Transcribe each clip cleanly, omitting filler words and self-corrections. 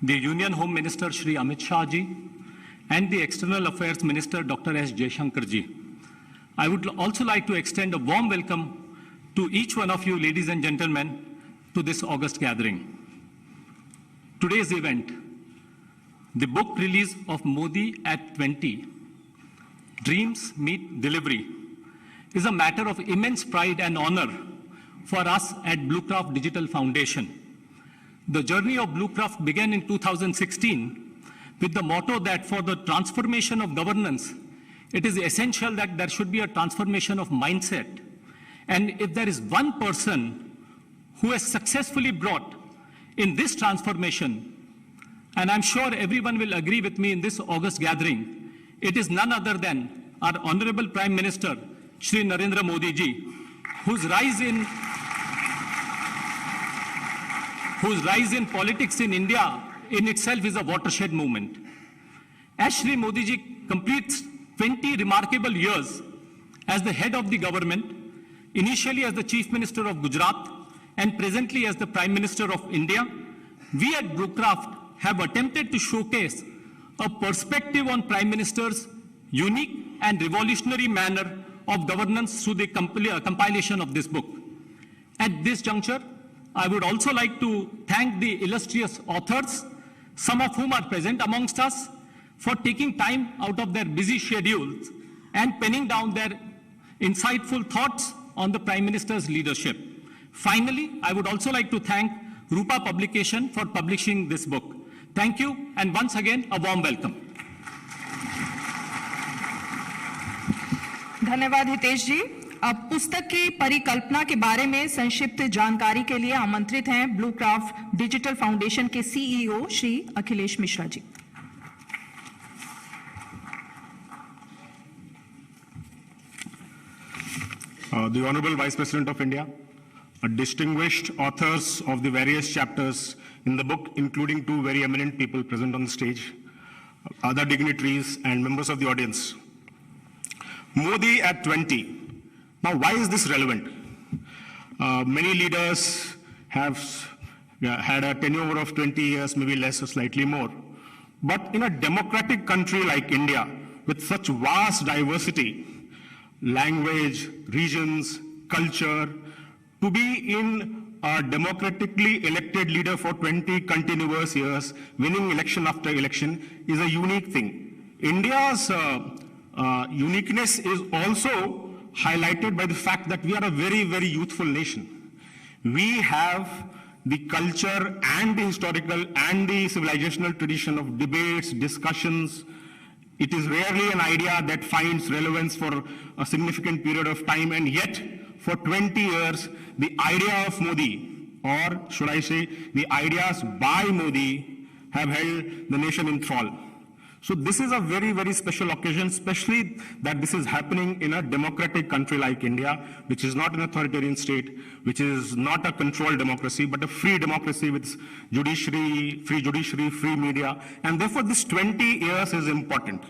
the Union Home Minister Shri Amit Shah ji, and the External Affairs Minister Dr. S. Jaishankar ji. I would also like to extend a warm welcome to each one of you, ladies and gentlemen, to this August gathering. Today's event, the book release of Modi at 20, Dreams Meet Delivery, is a matter of immense pride and honor for us at Bluecraft Digital Foundation. The journey of Bluecraft began in 2016 with the motto that for the transformation of governance, it is essential that there should be a transformation of mindset. And if there is one person who has successfully brought in this transformation, and I'm sure everyone will agree with me in this August gathering, it is none other than our Honorable Prime Minister, Shri Narendra Modi ji, whose rise in politics in India in itself is a watershed movement. As Shri Modi ji completes 20 remarkable years as the head of the government, initially as the Chief Minister of Gujarat and presently as the Prime Minister of India, we at Bluecraft have attempted to showcase a perspective on Prime Minister's unique and revolutionary manner of governance through the compilation of this book. At this juncture, I would also like to thank the illustrious authors, some of whom are present amongst us, for taking time out of their busy schedules and penning down their insightful thoughts on the Prime Minister's leadership. Finally, I would also like to thank Rupa Publication for publishing this book. Thank you, and once again, a warm welcome. धन्यवाद हितेश जी। अब पुस्तक की परिकल्पना के बारे में संक्षिप्त जानकारी के लिए आमंत्रित हैं ब्लूक्राफ्ट डिजिटल फाउंडेशन के CEO Shri Akhilesh Mishra ji. The Honorable Vice President of India, distinguished authors of the various chapters in the book, including two very eminent people present on the stage, other dignitaries and members of the audience. Modi at 20. Now, why is this relevant? Many leaders have had a tenure of 20 years, maybe less or slightly more. But in a democratic country like India, with such vast diversity, language, regions, culture, to be in a democratically elected leader for 20 continuous years, winning election after election, is a unique thing. India's uniqueness is also highlighted by the fact that we are a very, very youthful nation. We have the culture and the historical and the civilizational tradition of debates, discussions. It is rarely an idea that finds relevance for a significant period of time, and yet for 20 years, the idea of Modi, or should I say, the ideas by Modi, have held the nation in thrall. So this is a very, very special occasion, especially that this is happening in a democratic country like India, which is not an authoritarian state, which is not a controlled democracy, but a free democracy with judiciary, free media, and therefore this 20 years is important.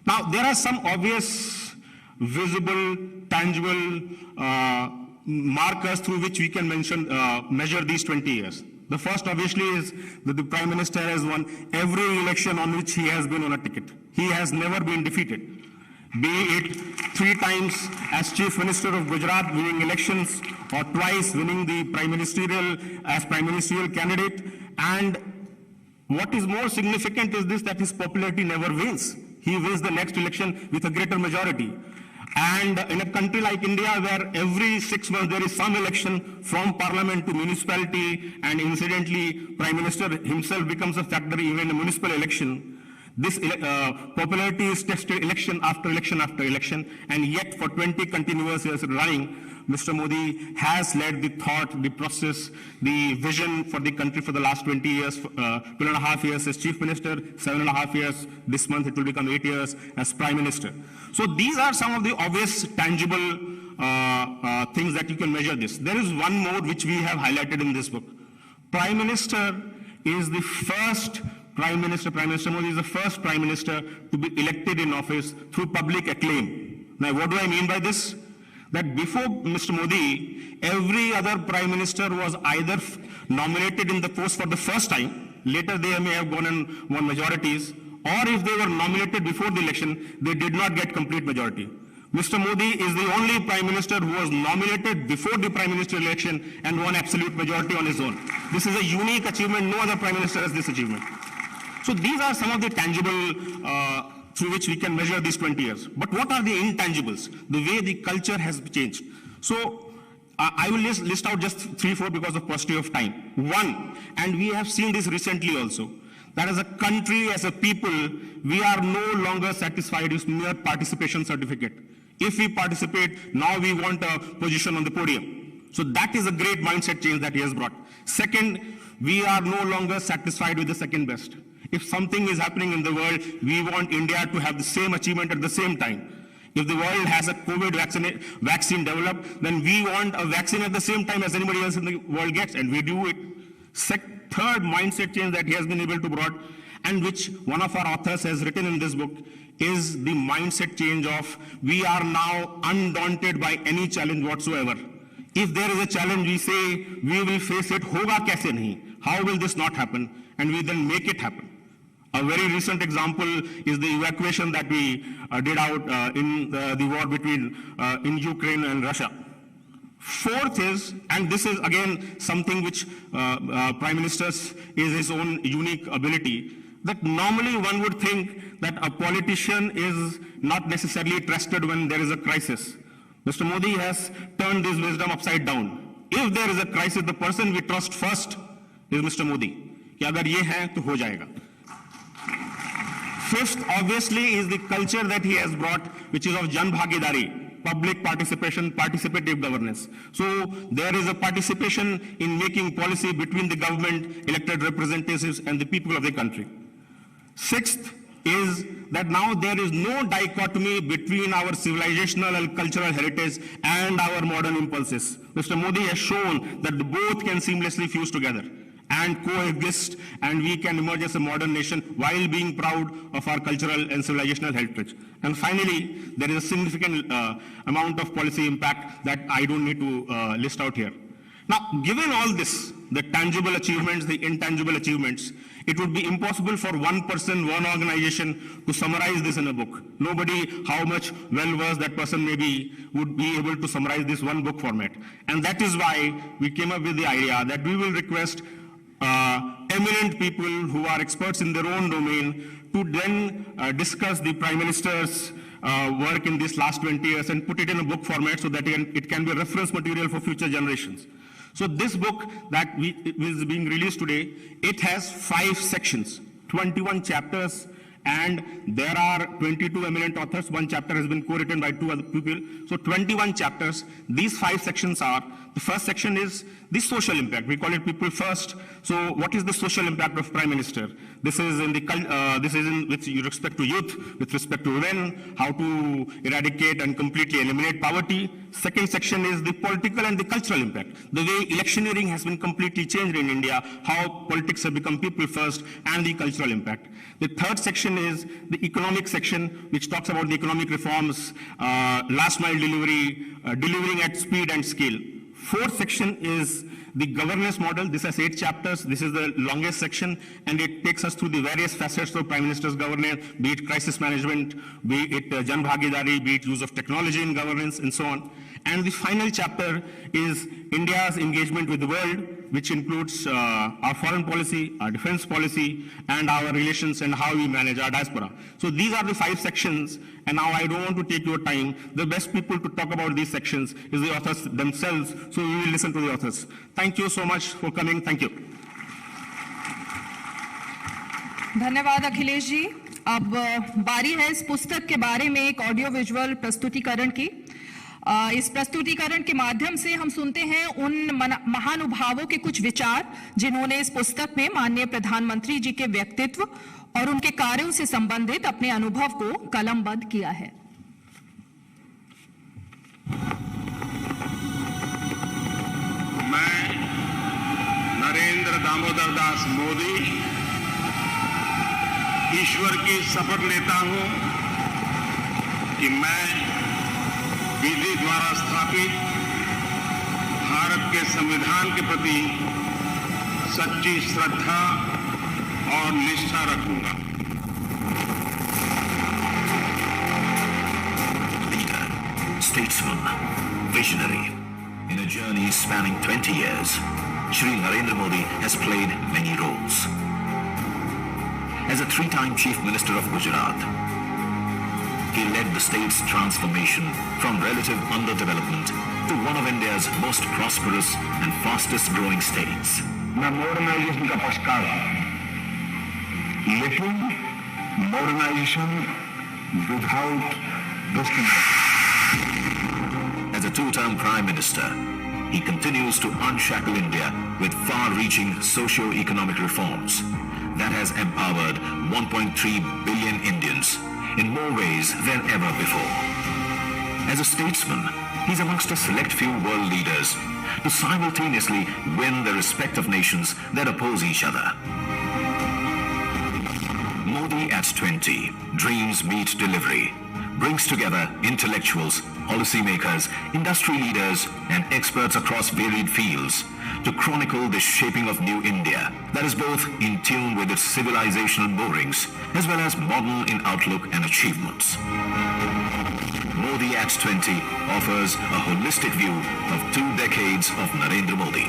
Now, there are some obvious, visible, tangible markers through which we can measure these 20 years. The first, obviously, is that the Prime Minister has won every election on which he has been on a ticket. He has never been defeated. Be it 3 times as Chief Minister of Gujarat winning elections, or twice winning the Prime Ministerial candidate. And what is more significant is this, that his popularity never wins. He wins the next election with a greater majority. And in a country like India, where every 6 months there is some election from parliament to municipality, and incidentally, Prime Minister himself becomes a factor even in a municipal election, this popularity is tested election after election after election, and yet for 20 continuous years running, Mr. Modi has led the thought, the process, the vision for the country for the last 20 years, 2.5 years as Chief Minister, 7.5 years, this month it will become 8 years as Prime Minister. So these are some of the obvious, tangible things that you can measure this. There is one more which we have highlighted in this book. Prime Minister is the first Prime Minister Modi is the first Prime Minister to be elected in office through public acclaim. Now, what do I mean by this? That before Mr. Modi, every other Prime Minister was either nominated in the post for the first time, later they may have gone and won majorities, or if they were nominated before the election, they did not get complete majority. Mr. Modi is the only Prime Minister who was nominated before the Prime Minister election and won absolute majority on his own. This is a unique achievement. No other Prime Minister has this achievement. So these are some of the tangible through which we can measure these 20 years. But what are the intangibles? The way the culture has changed. So I will list out just 3-4 because of paucity of time. One, and we have seen this recently also, that as a country, as a people, we are no longer satisfied with mere participation certificate. If we participate, now we want a position on the podium. So that is a great mindset change that he has brought. Second, we are no longer satisfied with the second best. If something is happening in the world, we want India to have the same achievement at the same time. If the world has a COVID vaccine developed, then we want a vaccine at the same time as anybody else in the world gets, and we do it. Third mindset change that he has been able to bring, and which one of our authors has written in this book, is the mindset change of we are now undaunted by any challenge whatsoever. If there is a challenge, we say we will face it, hoga kaise nahi? How will this not happen? And we then make it happen. A very recent example is the evacuation that we did out in the war between in Ukraine and Russia. Fourth is, and this is again something which Prime Minister's is his own unique ability, that normally one would think that a politician is not necessarily trusted when there is a crisis. Mr. Modi has turned this wisdom upside down. If there is a crisis, the person we trust first is Mr. Modi. कि अगर ये है तो हो जाएगा. Fifth, obviously, is the culture that he has brought, which is of Jan Bhagidari, public participation, participative governance. So there is a participation in making policy between the government, elected representatives, and the people of the country. Sixth is that now there is no dichotomy between our civilizational and cultural heritage and our modern impulses. Mr. Modi has shown that both can seamlessly fuse together and coexist, and we can emerge as a modern nation while being proud of our cultural and civilizational heritage. And finally, there is a significant amount of policy impact that I don't need to list out here. Now, given all this, the tangible achievements, the intangible achievements, it would be impossible for one person, one organization to summarize this in a book. Nobody, how much well-versed that person may be, would be able to summarize this one book format. And that is why we came up with the idea that we will request eminent people who are experts in their own domain to then discuss the Prime Minister's work in these last 20 years and put it in a book format so that it can be reference material for future generations. So this book that is being released today, it has 5 sections, 21 chapters, and there are 22 eminent authors. One chapter has been co-written by 2 other people. So 21 chapters. These 5 sections are, the first section is the social impact. We call it people first. So what is the social impact of Prime Minister? This is in with respect to youth, with respect to women, how to eradicate and completely eliminate poverty. Second section is the political and the cultural impact. The way electioneering has been completely changed in India, how politics have become people first, and the cultural impact. The third section is the economic section, which talks about the economic reforms, last mile delivery, delivering at speed and scale. Fourth section is the governance model. This has 8 chapters. This is the longest section, and it takes us through the various facets of Prime Minister's governance, be it crisis management, be it Jan Bhagidari, be it use of technology in governance, and so on. And the final chapter is India's engagement with the world, which includes our foreign policy, our defense policy, and our relations and how we manage our diaspora. So these are the 5 sections, and now I don't want to take your time. The best people to talk about these sections is the authors themselves, so we will listen to the authors. Thank you so much for coming. Thank you. धन्यवाद अखिलेश जी। अब बारी है इस पुस्तक के बारे में एक ऑडियो विजुअल प्रस्तुतिकरण की। इस प्रस्तुतिकरण के माध्यम से हम सुनते हैं उन महानुभावों के कुछ विचार जिन्होंने इस पुस्तक में माननीय प्रधानमंत्री जी के व्यक्तित्व और उनके कार्यों से संबंधित अपने अनुभव को कलमबद्ध किया है। मैं नरेंद्र दामोदर दास मोदी ईश्वर की शपथ लेता हूं कि मैं विधि द्वारा स्थापित भारत के संविधान के प्रति सच्ची श्रद्धा और निष्ठा रखूंगा। Leader, statesman, visionary. In a journey spanning 20 years, Shri Narendra Modi has played many roles. As a three-time Chief Minister of Gujarat, he led the state's transformation from relative underdevelopment to one of India's most prosperous and fastest-growing states. मैं modernisation का पक्षकार हूं, लेकिन modernisation without discrimination. As a two-term Prime Minister, he continues to unshackle India with far-reaching socio-economic reforms that has empowered 1.3 billion Indians in more ways than ever before. As a statesman, he's amongst a select few world leaders to simultaneously win the respect of nations that oppose each other. Modi at 20, dreams meet delivery, brings together intellectuals, policymakers, industry leaders, and experts across varied fields to chronicle the shaping of new India that is both in tune with its civilizational moorings as well as modern in outlook and achievements. Modi at 20 offers a holistic view of 2 decades of Narendra Modi.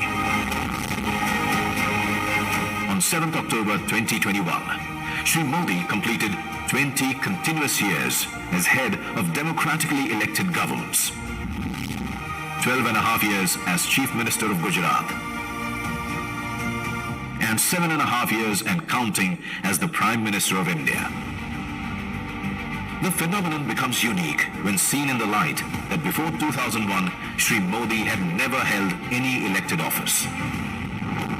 On 7th October 2021, Shri Modi completed 20 continuous years as head of democratically elected governments, 12 and a half years as Chief Minister of Gujarat, and 7 and a half years and counting as the Prime Minister of India. The phenomenon becomes unique when seen in the light that before 2001, Shri Modi had never held any elected office.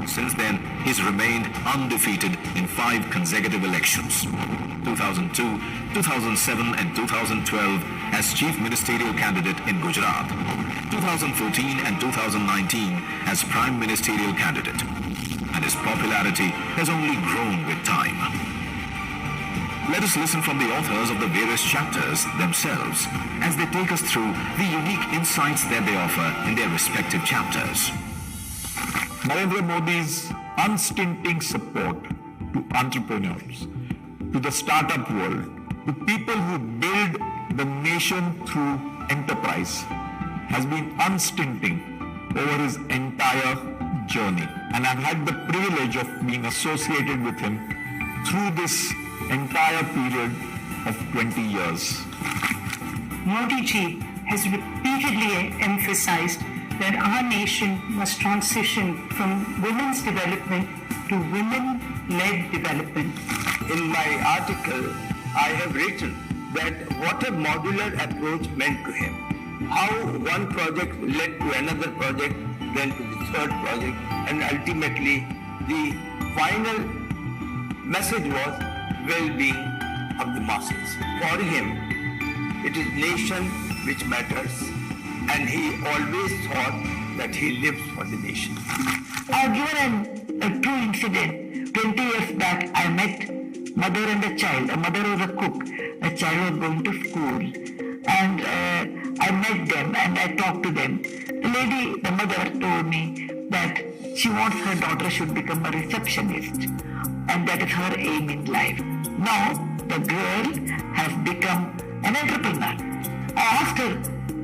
Since then, he's remained undefeated in 5 consecutive elections, 2002, 2007 and 2012 as Chief Ministerial Candidate in Gujarat, 2014 and 2019 as Prime Ministerial Candidate, and his popularity has only grown with time. Let us listen from the authors of the various chapters themselves as they take us through the unique insights that they offer in their respective chapters. Narendra Modi's unstinting support to entrepreneurs, to the startup world, to people who build the nation through enterprise has been unstinting over his entire journey. And I've had the privilege of being associated with him through this entire period of 20 years. Modi ji has repeatedly emphasized that our nation must transition from women's development to women-led development. In my article, I have written that what a modular approach meant to him. How one project led to another project, then to the third project, and ultimately the final message was well-being of the masses. For him, it is nation which matters, and he always thought that he lives for the nation. I'll give a true incident. 20 years back, I met mother and a child. A mother was a cook. A child was going to school. And I met them and I talked to them. The mother told me that she wants her daughter should become a receptionist. And that is her aim in life. Now, the girl has become an entrepreneur. I asked her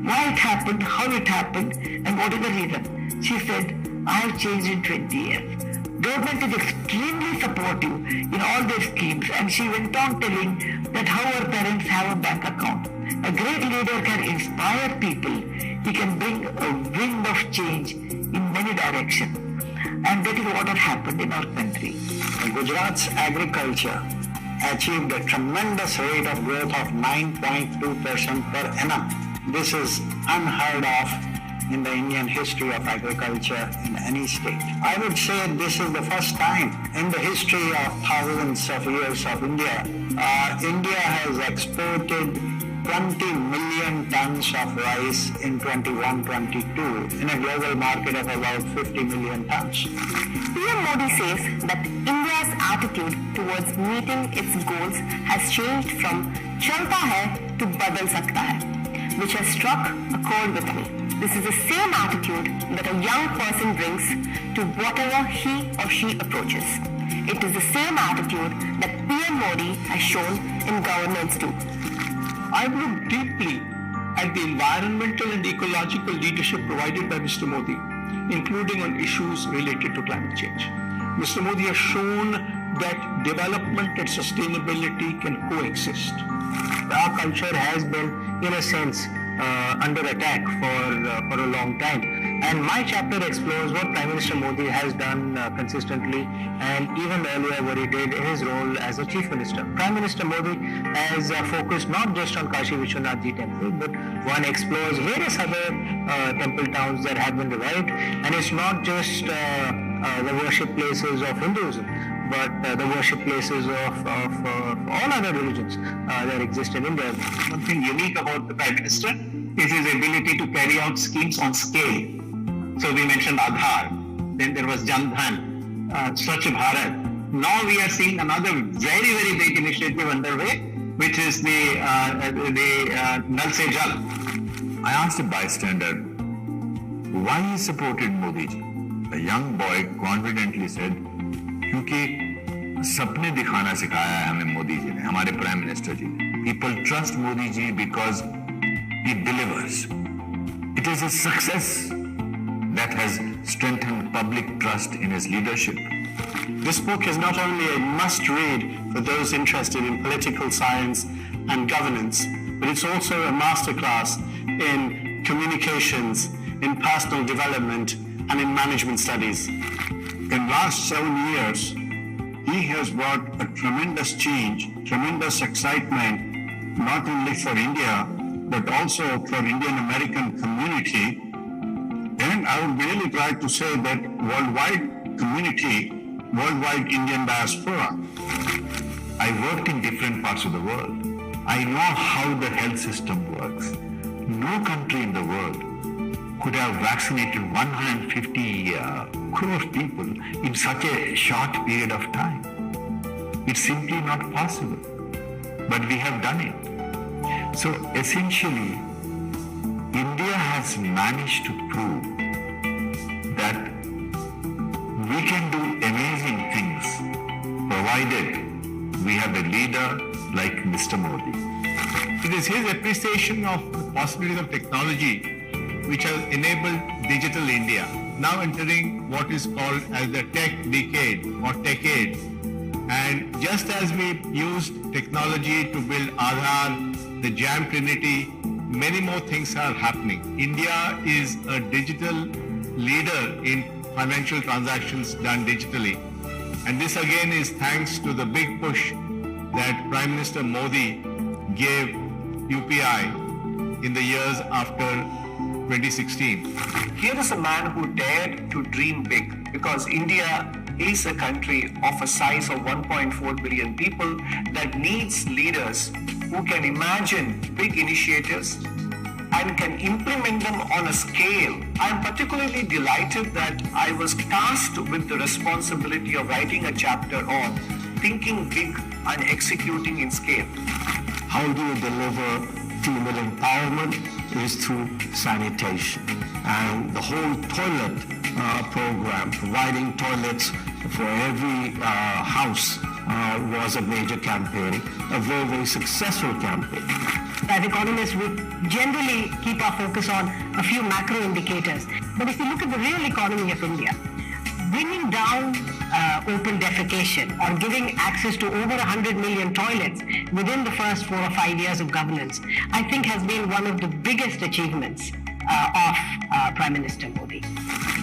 why it happened, how it happened, and what is the reason. She said, I have changed in 20 years. Government is extremely supportive in all their schemes, and she went on telling that how her parents have a bank account. A great leader can inspire people. He can bring a wind of change in many directions. And that is what has happened in our country. Gujarat's agriculture achieved a tremendous rate of growth of 9.2% per annum. This is unheard of in the Indian history of agriculture in any state. I would say this is the first time in the history of thousands of years of India, India has exported 20 million tons of rice in 21-22 in a global market of about 50 million tons. PM Modi says that India's attitude towards meeting its goals has changed from chalta hai to badal sakta hai, which has struck a chord with me. This is the same attitude that a young person brings to whatever he or she approaches. it is the same attitude that PM Modi has shown in governance too. I've looked deeply at the environmental and ecological leadership provided by Mr. Modi, including on issues related to climate change. Mr. Modi has shown that development and sustainability can coexist. Our culture has been, in a sense, under attack for a long time. And my chapter explores what Prime Minister Modi has done consistently, and even earlier what he did in his role as a Chief Minister. Prime Minister Modi has focused not just on Kashi Vishwanath Ji temple, but one explores various other temple towns that have been revived. And it's not just the worship places of Hinduism, but the worship places of all other religions that exist in India. Something unique about the Prime Minister is his ability to carry out schemes on scale. So we mentioned Aadhaar, then there was Jan Dhan, Swachh Bharat. Now we are seeing another very, very big initiative underway, which is the Nal Se Jal. I asked a bystander why he supported Modi ji. A young boy confidently said, क्योंकि सपने दिखाना सिखाया है हमें मोदी जी ने, हमारे prime minister जी ने. People trust Modi ji because he delivers. It is a success that has strengthened public trust in his leadership. This book is not only a must-read for those interested in political science and governance, but it's also a masterclass in communications, in personal development, and in management studies. In last 7 years, he has brought a tremendous change, tremendous excitement, not only for India, but also for Indian American community. And I would really try to say that worldwide community, worldwide Indian diaspora. I worked in different parts of the world. I know how the health system works. No country in the world could have vaccinated 150 crore people in such a short period of time. It's simply not possible. But we have done it. So essentially, India has managed to prove that we can do amazing things provided we have a leader like Mr. Modi. It is his appreciation of the possibilities of technology which has enabled Digital India, now entering what is called as the tech decade or techade. And just as we used technology to build Aadhaar, the Jam Trinity, many more things are happening. India is a digital leader in financial transactions done digitally. And this again is thanks to the big push that Prime Minister Modi gave UPI in the years after 2016. Here is a man who dared to dream big, because India is a country of a size of 1.4 billion people that needs leaders who can imagine big initiatives and can implement them on a scale. I am particularly delighted that I was tasked with the responsibility of writing a chapter on thinking big and executing in scale. How do you deliver female empowerment? Is through sanitation. And the whole toilet program, providing toilets for every house, was a major campaign, a very, very successful campaign. As economists, we generally keep our focus on a few macro indicators. But if you look at the real economy of India, bringing down open defecation or giving access to over 100 million toilets within the first 4 or 5 years of governance, I think has been one of the biggest achievements of Prime Minister Modi.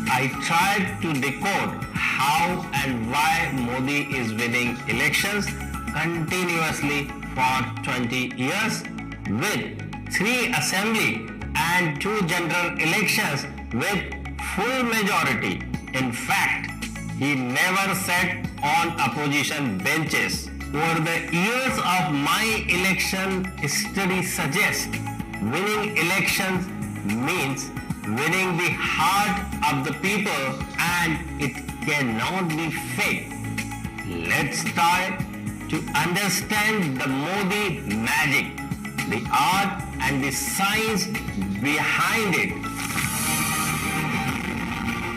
I tried to decode how and why Modi is winning elections continuously for 20 years with 3 assembly and 2 general elections with full majority. In fact, he never sat on opposition benches. Over the years of my election history suggests winning elections means winning the heart of the people, and it cannot be fake. Let's try to understand the Modi magic, the art and the science behind it.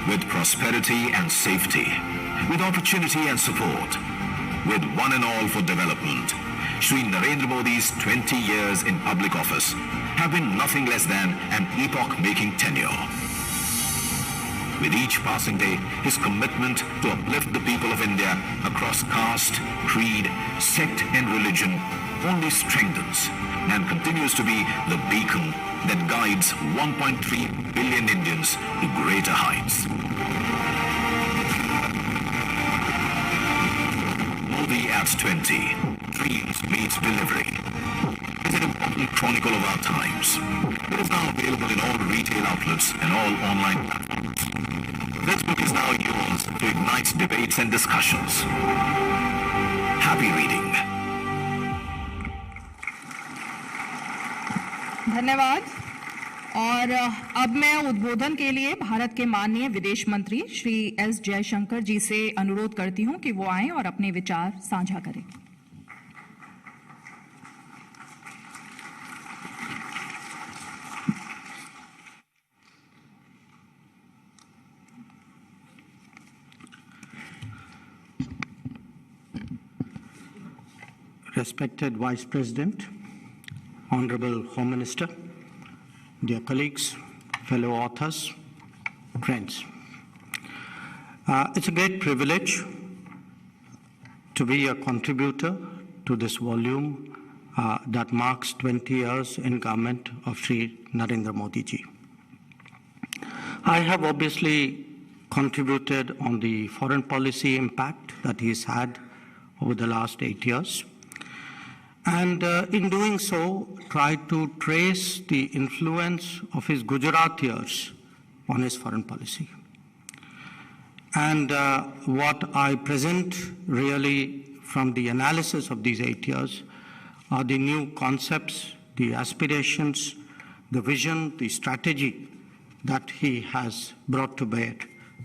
With prosperity and safety, with opportunity and support, with one and all for development. Shri Narendra Modi's 20 years in public office have been nothing less than an epoch-making tenure. With each passing day, his commitment to uplift the people of India across caste, creed, sect and religion only strengthens and continues to be the beacon that guides 1.3 billion Indians to greater heights. Modi at 20, dreams meets delivery. It's an important chronicle of our times. It is now available in all retail outlets and all online platforms. This book is now yours to ignite debates and discussions. Happy reading. धन्यवाद। और अब मैं उद्बोधन के लिए भारत के माननीय विदेश मंत्री श्री एस जयशंकर जी से अनुरोध करती हूं कि वो आएं और अपने विचार साझा करें। Respected Vice President, Honorable Home Minister, dear colleagues, fellow authors, friends. It's a great privilege to be a contributor to this volume that marks 20 years in government of Shri Narendra Modi ji. I have obviously contributed on the foreign policy impact that he's had over the last 8 years. And in doing so, tried to trace the influence of his Gujarat years on his foreign policy. And what I present really from the analysis of these 8 years are the new concepts, the aspirations, the vision, the strategy that he has brought to bear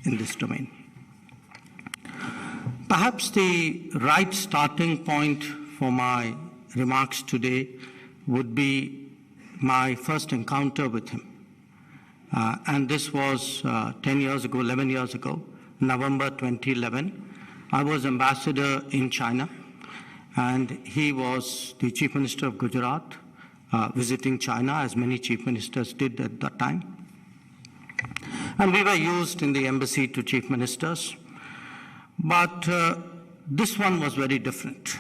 in this domain. Perhaps the right starting point for my remarks today would be my first encounter with him. And this was 10 years ago, 11 years ago, November 2011. I was ambassador in China, and he was the Chief Minister of Gujarat, visiting China, as many Chief Ministers did at that time. And we were used in the embassy to Chief Ministers. But this one was very different.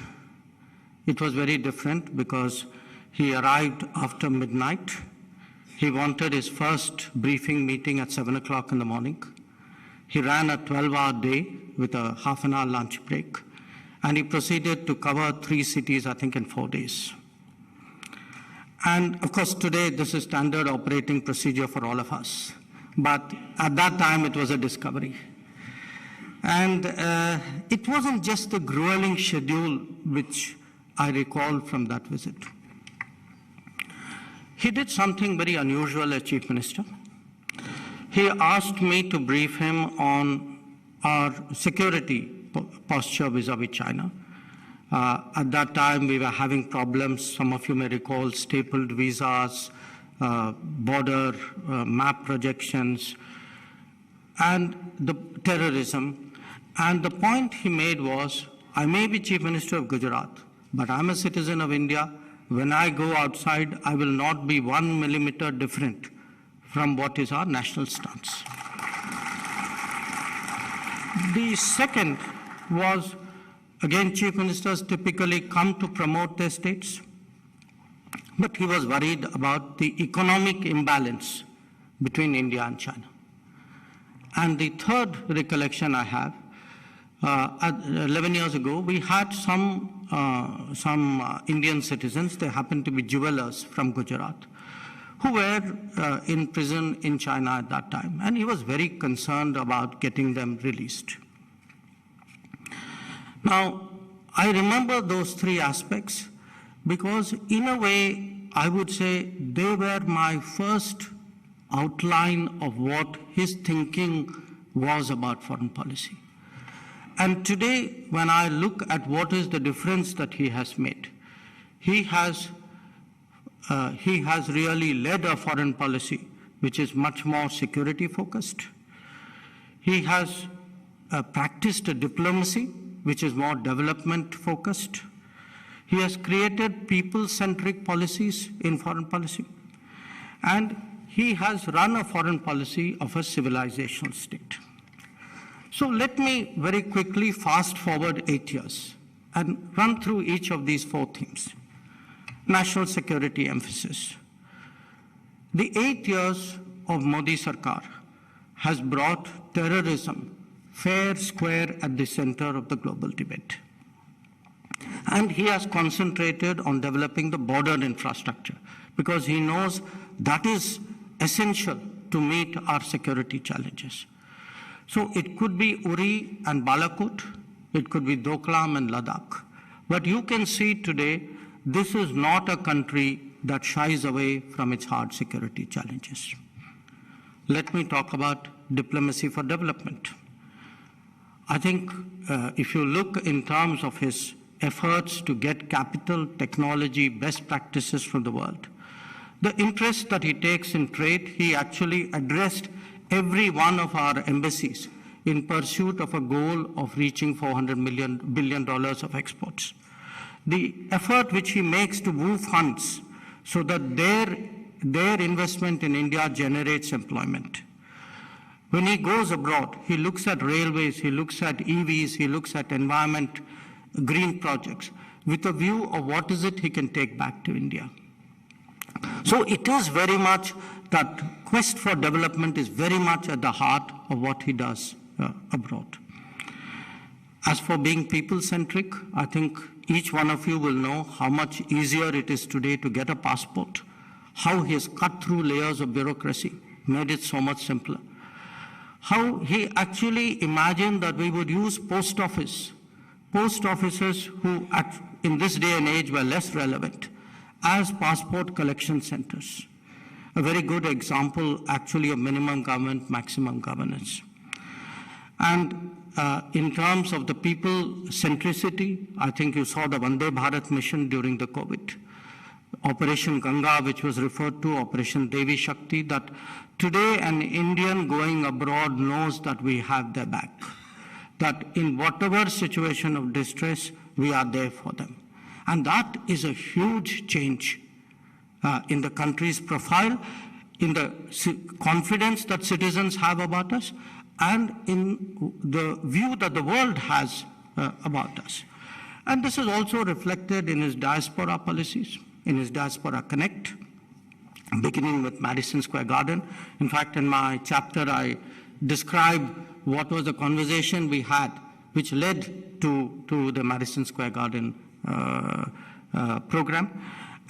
It was very different because he arrived after midnight. He wanted his first briefing meeting at 7 o'clock in the morning. He ran a 12-hour day with a half-an-hour lunch break, and he proceeded to cover 3 cities, I think, in 4 days. And of course, today, this is standard operating procedure for all of us. But at that time, it was a discovery. And it wasn't just the grueling schedule which I recall from that visit. He did something very unusual as Chief Minister. He asked me to brief him on our security posture vis-a-vis China. At that time, we were having problems. Some of you may recall stapled visas, border map projections, and the terrorism. And the point he made was, I may be Chief Minister of Gujarat, but I'm a citizen of India. When I go outside, I will not be 1 millimeter different from what is our national stance. The second was, again, Chief Ministers typically come to promote their states, but he was worried about the economic imbalance between India and China. And the third recollection I have, 11 years ago, we had some Indian citizens, they happened to be jewelers from Gujarat, who were in prison in China at that time. And he was very concerned about getting them released. Now, I remember those 3 aspects because in a way, I would say they were my first outline of what his thinking was about foreign policy. And today, when I look at what is the difference that he has made, he has really led a foreign policy which is much more security focused. He has practiced a diplomacy which is more development focused. He has created people-centric policies in foreign policy. And he has run a foreign policy of a civilizational state. So let me very quickly fast forward 8 years and run through each of these 4 themes. National security emphasis. The 8 years of Modi Sarkar has brought terrorism fair square at the center of the global debate. And he has concentrated on developing the border infrastructure because he knows that is essential to meet our security challenges. So it could be Uri and Balakot, it could be Doklam and Ladakh. But you can see today, this is not a country that shies away from its hard security challenges. Let me talk about diplomacy for development. I think if you look in terms of his efforts to get capital, technology, best practices from the world, the interest that he takes in trade, he actually addressed every one of our embassies in pursuit of a goal of reaching $400 billion of exports. The effort which he makes to move funds so that their investment in India generates employment. When he goes abroad, he looks at railways, he looks at EVs, he looks at environment, green projects, with a view of what is it he can take back to India. So it is very much that quest for development is very much at the heart of what he does abroad. As for being people-centric, I think each one of you will know how much easier it is today to get a passport, how he has cut through layers of bureaucracy, made it so much simpler. How he actually imagined that we would use post offices who in this day and age were less relevant, as passport collection centers. A very good example actually of minimum government, maximum governance. And in terms of the people centricity, I think you saw the Vande Bharat mission during the COVID. Operation Ganga, which was referred to, Operation Devi Shakti, that today an Indian going abroad knows that we have their back. That in whatever situation of distress, we are there for them. And that is a huge change in the country's profile, in the confidence that citizens have about us, and in the view that the world has about us. And this is also reflected in his diaspora policies, in his Diaspora Connect, beginning with Madison Square Garden. In fact, in my chapter, I describe what was the conversation we had, which led to the Madison Square Garden program.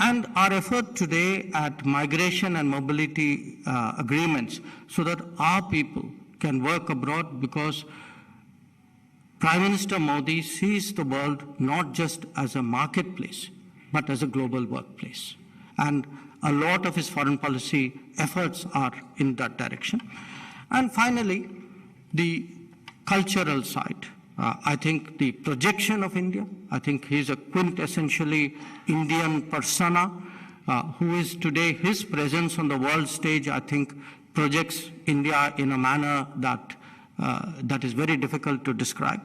And our effort today at migration and mobility agreements so that our people can work abroad, because Prime Minister Modi sees the world not just as a marketplace, but as a global workplace. And a lot of his foreign policy efforts are in that direction. And finally, the cultural side. I think the projection of India, I think he's a quintessentially Indian persona who is today, his presence on the world stage, I think, projects India in a manner that is very difficult to describe.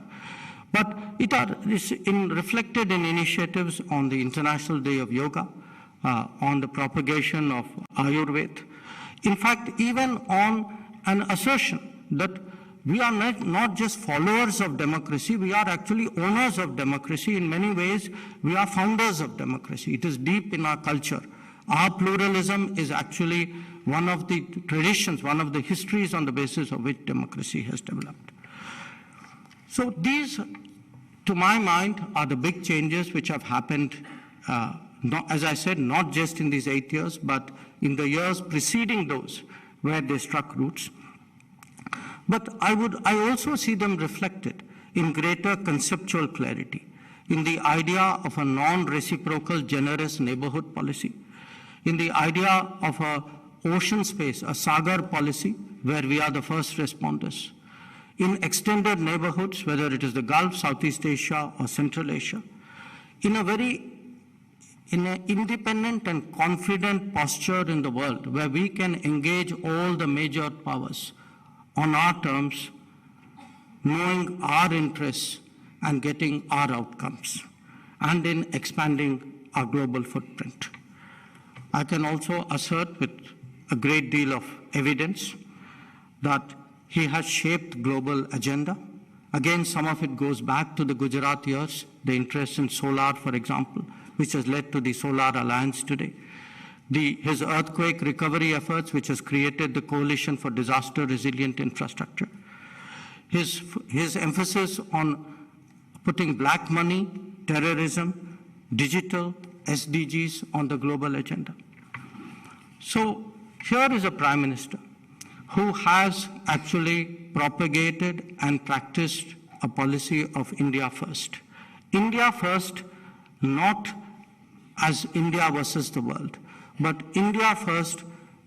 But it is reflected in initiatives on the International Day of Yoga, on the propagation of Ayurveda. In fact, even on an assertion that we are not just followers of democracy, we are actually owners of democracy. In many ways, we are founders of democracy. It is deep in our culture. Our pluralism is actually one of the traditions, one of the histories on the basis of which democracy has developed. So these, to my mind, are the big changes which have happened, as I said, not just in these 8 years, but in the years preceding those where they struck roots. But I also see them reflected in greater conceptual clarity, in the idea of a non-reciprocal generous neighborhood policy, in the idea of a ocean space, a Sagar policy, where we are the first responders, in extended neighborhoods, whether it is the Gulf, Southeast Asia, or Central Asia, in an independent and confident posture in the world, where we can engage all the major powers on our terms, knowing our interests, and getting our outcomes, and in expanding our global footprint. I can also assert with a great deal of evidence that he has shaped global agenda. Again, some of it goes back to the Gujarat years, the interest in solar, for example, which has led to the Solar Alliance today. His earthquake recovery efforts, which has created the Coalition for Disaster Resilient Infrastructure. His emphasis on putting black money, terrorism, digital, SDGs on the global agenda. So here is a Prime Minister who has actually propagated and practiced a policy of India first. India first, not as India versus the world, but India first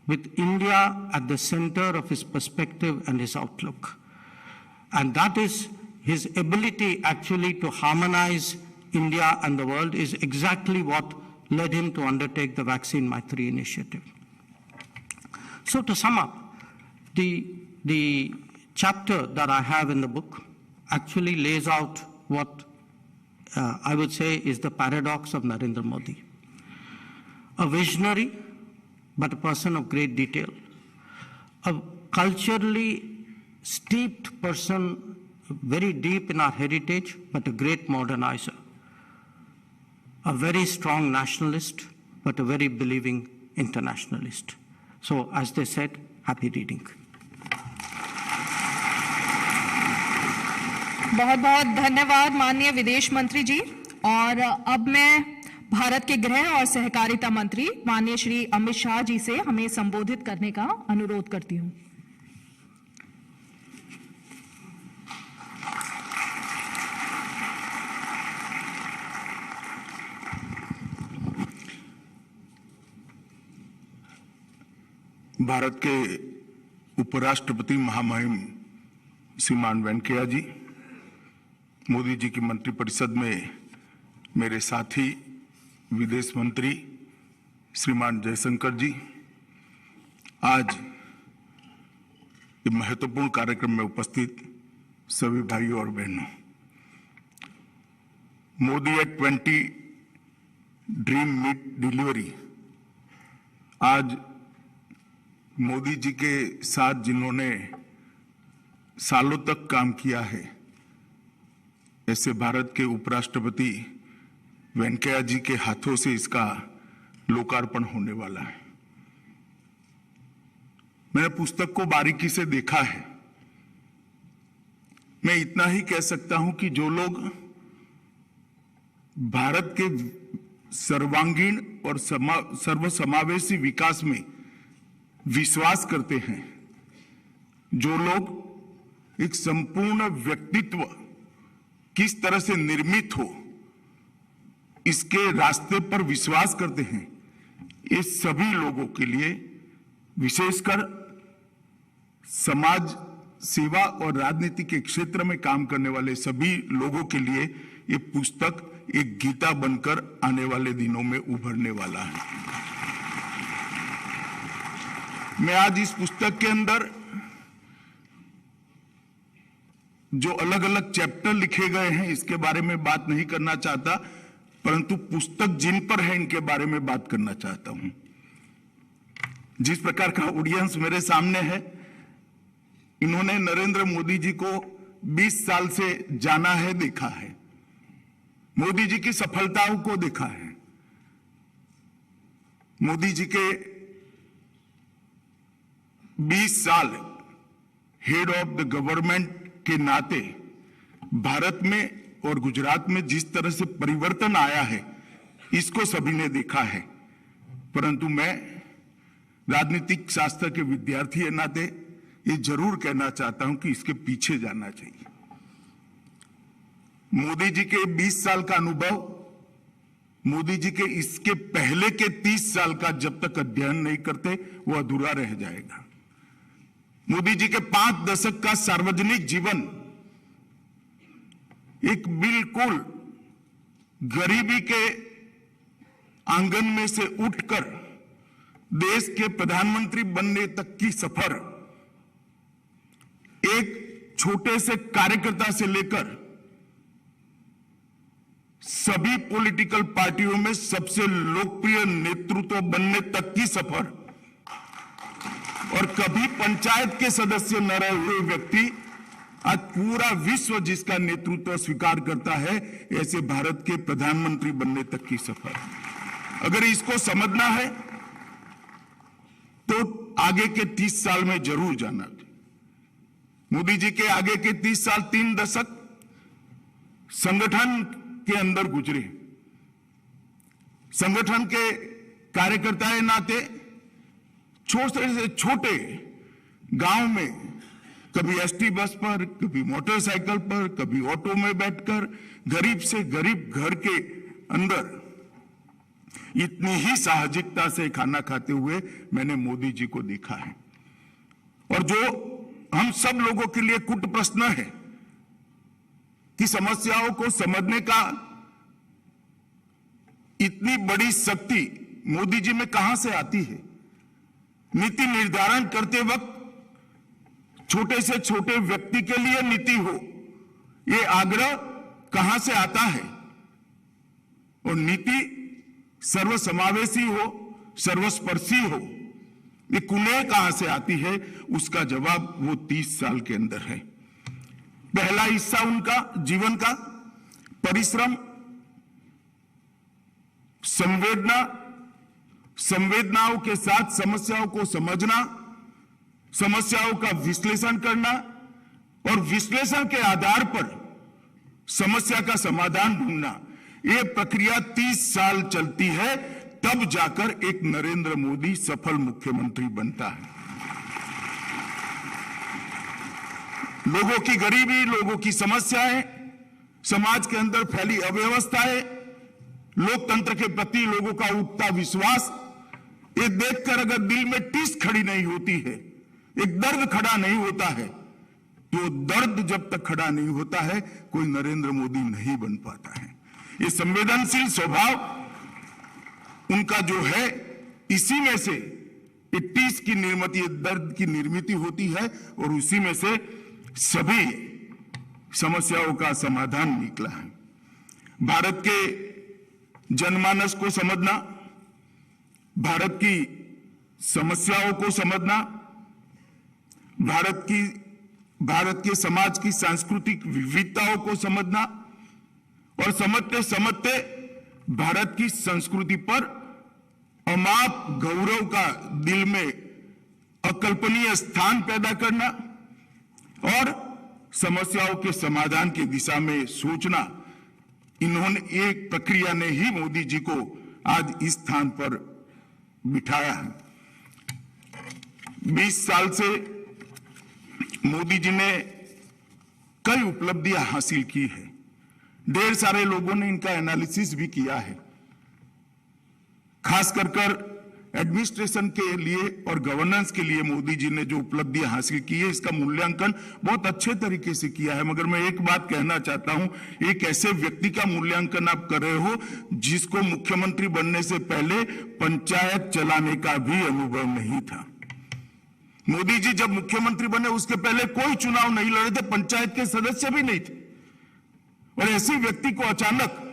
with India at the center of his perspective and his outlook. And that is his ability actually to harmonize India and the world is exactly what led him to undertake the Vaccine Maitri initiative. So to sum up, the chapter that I have in the book actually lays out what I would say is the paradox of Narendra Modi. A visionary, but a person of great detail. A culturally steeped person, very deep in our heritage, but a great modernizer. A very strong nationalist, but a very believing internationalist. So, as they said, happy reading. बहुत बहुत धन्यवाद माननीय विदेश मंत्री जी। और अब मैं भारत के गृह और सहकारिता मंत्री माननीय श्री अमित शाह जी से हमें संबोधित करने का अनुरोध करती हूं। भारत के उपराष्ट्रपति महामहिम श्रीमान वेंकैया जी, मोदी जी की मंत्रिपरिषद में मेरे साथी विदेश मंत्री श्रीमान जयशंकर जी, आज ये महत्वपूर्ण कार्यक्रम में उपस्थित सभी भाइयों और बहनों, Modi at 20 dream meet delivery, आज मोदी जी के साथ जिन्होंने सालों तक काम किया है, ऐसे भारत के उपराष्ट्रपति वेंकैया जी के हाथों से इसका लोकार्पण होने वाला है। मैंने पुस्तक को बारीकी से देखा है। मैं इतना ही कह सकता हूं कि जो लोग भारत के सर्वांगीण और सर्वसमावेशी विकास में विश्वास करते हैं, जो लोग एक संपूर्ण व्यक्तित्व किस तरह से निर्मित हो इसके रास्ते पर विश्वास करते हैं, ये सभी लोगों के लिए, विशेषकर समाज सेवा और राजनीति के क्षेत्र में काम करने वाले सभी लोगों के लिए ये पुस्तक एक गीता बनकर आने वाले दिनों में उभरने वाला है। मैं आज इस पुस्तक के अंदर जो अलग अलग चैप्टर लिखे गए हैं इसके बारे में बात नहीं करना चाहता, परंतु पुस्तक जिन पर है इनके बारे में बात करना चाहता हूं। जिस प्रकार का ऑडियंस मेरे सामने है, इन्होंने नरेंद्र मोदी जी को 20 साल से जाना है, देखा है, मोदी जी की सफलताओं को देखा है, मोदी जी के 20 साल हेड ऑफ द गवर्नमेंट के नाते भारत में और गुजरात में जिस तरह से परिवर्तन आया है, इसको सभी ने देखा है। परंतु मैं राजनीतिक शास्त्र के विद्यार्थी के नाते ये जरूर कहना चाहता हूं कि इसके पीछे जाना चाहिए। मोदी जी के 20 साल का अनुभव, मोदी जी के इसके पहले के 30 साल का जब तक अध्ययन नहीं करते वो अधूरा रह जाएगा। मोदी जी के 5 दशक का सार्वजनिक जीवन एक बिल्कुल गरीबी के आंगन में से उठकर देश के प्रधानमंत्री बनने तक की सफर, एक छोटे से कार्यकर्ता से लेकर सभी पॉलिटिकल पार्टियों में सबसे लोकप्रिय नेतृत्व बनने तक की सफर और कभी पंचायत के सदस्य न रहे हुए व्यक्ति आज पूरा विश्व जिसका नेतृत्व स्वीकार करता है, ऐसे भारत के प्रधानमंत्री बनने तक की सफर। अगर इसको समझना है तो आगे के 30 साल में जरूर जाना। मोदी जी के आगे के 30 साल 3 दशक संगठन के अंदर गुजरे। संगठन के कार्यकर्ता के नाते छोटे से छोटे गांव में कभी एसटी बस पर, कभी मोटरसाइकिल पर, कभी ऑटो में बैठकर गरीब से गरीब घर के अंदर इतनी ही साहसिकता से खाना खाते हुए मैंने मोदी जी को देखा है। और जो हम सब लोगों के लिए कुट प्रश्न है कि समस्याओं को समझने का इतनी बड़ी शक्ति मोदी जी में कहां से आती है। नीति निर्धारण करते वक्त छोटे से छोटे व्यक्ति के लिए नीति हो, ये आग्रह कहां से आता है। और नीति सर्वसमावेशी हो, सर्वस्पर्शी हो, ये कुनेह कहां से आती है, उसका जवाब वो 30 साल के अंदर है। पहला हिस्सा उनका जीवन का परिश्रम, संवेदना, संवेदनाओं के साथ समस्याओं को समझना, समस्याओं का विश्लेषण करना और विश्लेषण के आधार पर समस्या का समाधान ढूंढना। यह प्रक्रिया 30 साल चलती है, तब जाकर एक नरेंद्र मोदी सफल मुख्यमंत्री बनता है। लोगों की गरीबी, लोगों की समस्याएं, समाज के अंदर फैली अव्यवस्थाएं, लोकतंत्र के प्रति लोगों का उठता विश्वास, ये देखकर अगर दिल में टीस खड़ी नहीं होती है, एक दर्द खड़ा नहीं होता है, तो दर्द जब तक खड़ा नहीं होता है कोई नरेंद्र मोदी नहीं बन पाता है। ये संवेदनशील स्वभाव उनका जो है, इसी में से टीस की निर्मित, दर्द की निर्मित होती है और उसी में से सभी समस्याओं का समाधान निकला है। भारत के जनमानस को समझना, भारत की समस्याओं को समझना, भारत के समाज की सांस्कृतिक विविधताओं को समझना और समझते समझते भारत की संस्कृति पर अमाप गौरव का दिल में अकल्पनीय स्थान पैदा करना और समस्याओं के समाधान की दिशा में सोचना, इन्होंने एक प्रक्रिया ने ही मोदी जी को आज इस स्थान पर बिठाया है। 20 साल से मोदी जी ने कई उपलब्धियां हासिल की है। ढेर सारे लोगों ने इनका एनालिसिस भी किया है। खास कर एडमिनिस्ट्रेशन के लिए और गवर्नेंस के लिए मोदी जी ने जो उपलब्धियां हासिल की है, इसका मूल्यांकन बहुत अच्छे तरीके से किया है। मगर मैं एक बात कहना चाहता हूं, एक ऐसे व्यक्ति का मूल्यांकन आप कर रहे हो जिसको मुख्यमंत्री बनने से पहले पंचायत चलाने का भी अनुभव नहीं था। मोदी जी जब मुख्यमंत्री बने उसके पहले कोई चुनाव नहीं लड़े थे, पंचायत के सदस्य भी नहीं थे। और ऐसे व्यक्ति को अचानक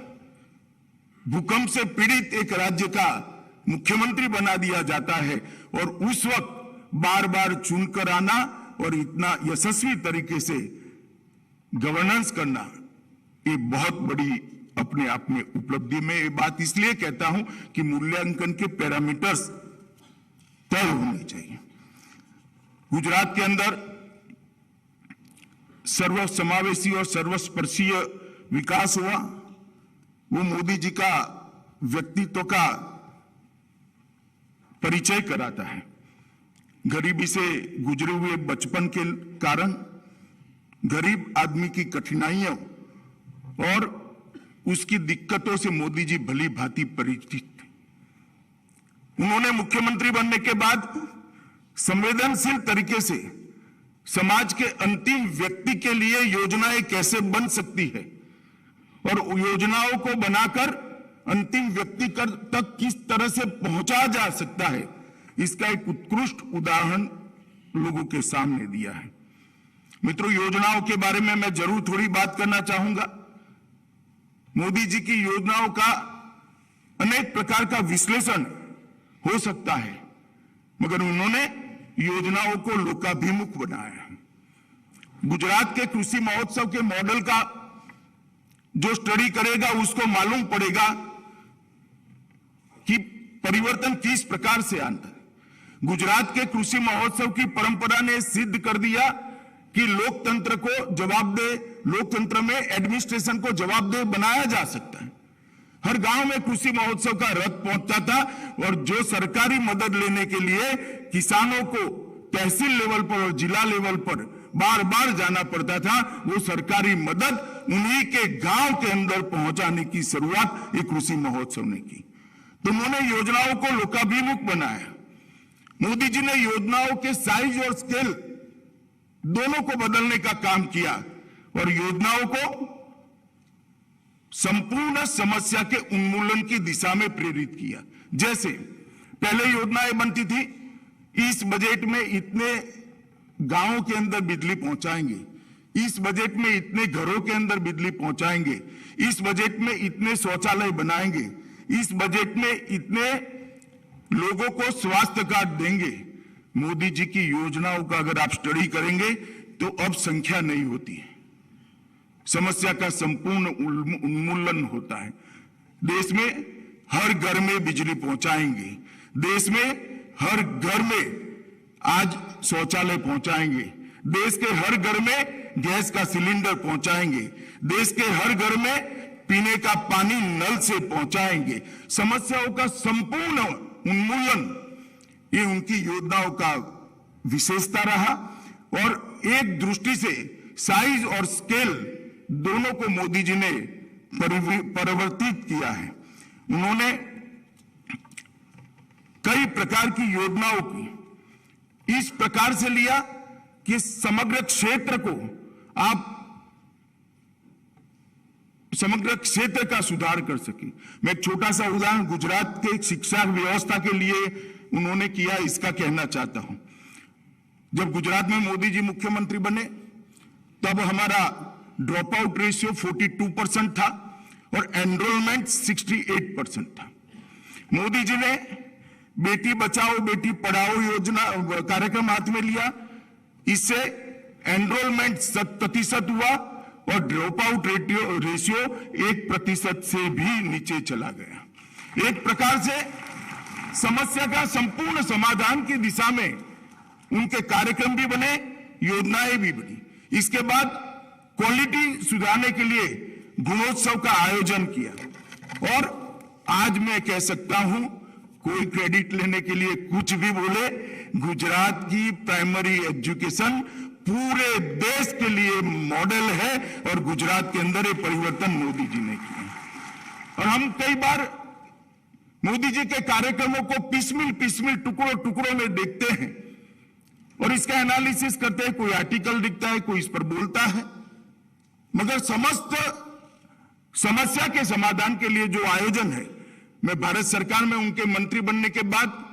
भूकंप से पीड़ित एक राज्य का मुख्यमंत्री बना दिया जाता है और उस वक्त बार बार चुनकर आना और इतना यशस्वी तरीके से गवर्नेंस करना, ये बहुत बड़ी अपने आप में उपलब्धि। में ये बात इसलिए कहता हूं कि मूल्यांकन के पैरामीटर्स तय होने चाहिए। गुजरात के अंदर सर्वसमावेशी और सर्वस्पर्शीय विकास हुआ, वो मोदी जी का व्यक्तित्व का परिचय कराता है। गरीबी से गुजरे हुए बचपन के कारण गरीब आदमी की कठिनाइयों और उसकी दिक्कतों से मोदी जी भली भांति परिचित थे। उन्होंने मुख्यमंत्री बनने के बाद संवेदनशील तरीके से समाज के अंतिम व्यक्ति के लिए योजनाएं कैसे बन सकती है और योजनाओं को बनाकर अंतिम व्यक्ति तक किस तरह से पहुंचा जा सकता है, इसका एक उत्कृष्ट उदाहरण लोगों के सामने दिया है। मित्रों, योजनाओं के बारे में मैं जरूर थोड़ी बात करना चाहूंगा। मोदी जी की योजनाओं का अनेक प्रकार का विश्लेषण हो सकता है, मगर उन्होंने योजनाओं को लोकाभिमुख बनाया। गुजरात के कृषि महोत्सव के मॉडल का जो स्टडी करेगा उसको मालूम पड़ेगा कि परिवर्तन किस प्रकार से आता है। गुजरात के कृषि महोत्सव की परंपरा ने सिद्ध कर दिया कि लोकतंत्र को जवाबदेह, लोकतंत्र में एडमिनिस्ट्रेशन को जवाबदेह बनाया जा सकता है। हर गांव में कृषि महोत्सव का रथ पहुंचता था और जो सरकारी मदद लेने के लिए किसानों को तहसील लेवल पर और जिला लेवल पर बार बार जाना पड़ता था, वो सरकारी मदद उन्हीं के गांव के अंदर पहुंचाने की शुरुआत एक कृषि महोत्सव ने की। तो उन्होंने योजनाओं को लोकाभिमुख बनाया। मोदी जी ने योजनाओं के साइज और स्केल दोनों को बदलने का काम किया और योजनाओं को संपूर्ण समस्या के उन्मूलन की दिशा में प्रेरित किया। जैसे पहले योजनाएं बनती थी, इस बजट में इतने गांवों के अंदर बिजली पहुंचाएंगे, इस बजट में इतने घरों के अंदर बिजली पहुंचाएंगे, इस बजट में इतने शौचालय बनाएंगे, इस बजट में इतने लोगों को स्वास्थ्य कार्ड देंगे। मोदी जी की योजनाओं का अगर आप स्टडी करेंगे तो अब संख्या नहीं होती है, समस्या का संपूर्ण उन्मूलन होता है। देश में हर घर में बिजली पहुंचाएंगे, देश में हर घर में आज शौचालय पहुंचाएंगे, देश के हर घर में गैस का सिलेंडर पहुंचाएंगे, देश के हर घर में पीने का पानी नल से पहुंचाएंगे। समस्याओं का संपूर्ण उन्मूलन ये उनकी योजनाओं का विशेषता रहा और एक दृष्टि से साइज और स्केल दोनों को मोदी जी ने परिवर्तित किया है। उन्होंने कई प्रकार की योजनाओं की इस प्रकार से लिया कि समग्र क्षेत्र को आप समग्र क्षेत्र का सुधार कर सके। मैं एक छोटा सा उदाहरण गुजरात के शिक्षा व्यवस्था के लिए उन्होंने किया, इसका कहना चाहता हूं। जब गुजरात में मोदी जी मुख्यमंत्री बने तब हमारा ड्रॉप आउट रेशियो 42% था और एनरोलमेंट 68% था। मोदी जी ने बेटी बचाओ बेटी पढ़ाओ योजना कार्यक्रम हाथ में लिया, इससे एनरोलमेंट 100% हुआ और ड्रॉप आउट रेशियो 1% से भी नीचे चला गया। एक प्रकार से समस्या का संपूर्ण समाधान की दिशा में उनके कार्यक्रम भी बने, योजनाएं भी बनी। इसके बाद क्वालिटी सुधारने के लिए गुणोत्सव का आयोजन किया और आज मैं कह सकता हूं, कोई क्रेडिट लेने के लिए कुछ भी बोले, गुजरात की प्राइमरी एजुकेशन पूरे देश के लिए मॉडल है और गुजरात के अंदर ये परिवर्तन मोदी जी ने किया। और हम कई बार मोदी जी के कार्यक्रमों को पिसमिल टुकड़ों में देखते हैं और इसका एनालिसिस करते हैं, कोई आर्टिकल दिखता है, कोई इस पर बोलता है, मगर समस्त समस्या के समाधान के लिए जो आयोजन है, मैं भारत सरकार में उनके मंत्री बनने के बाद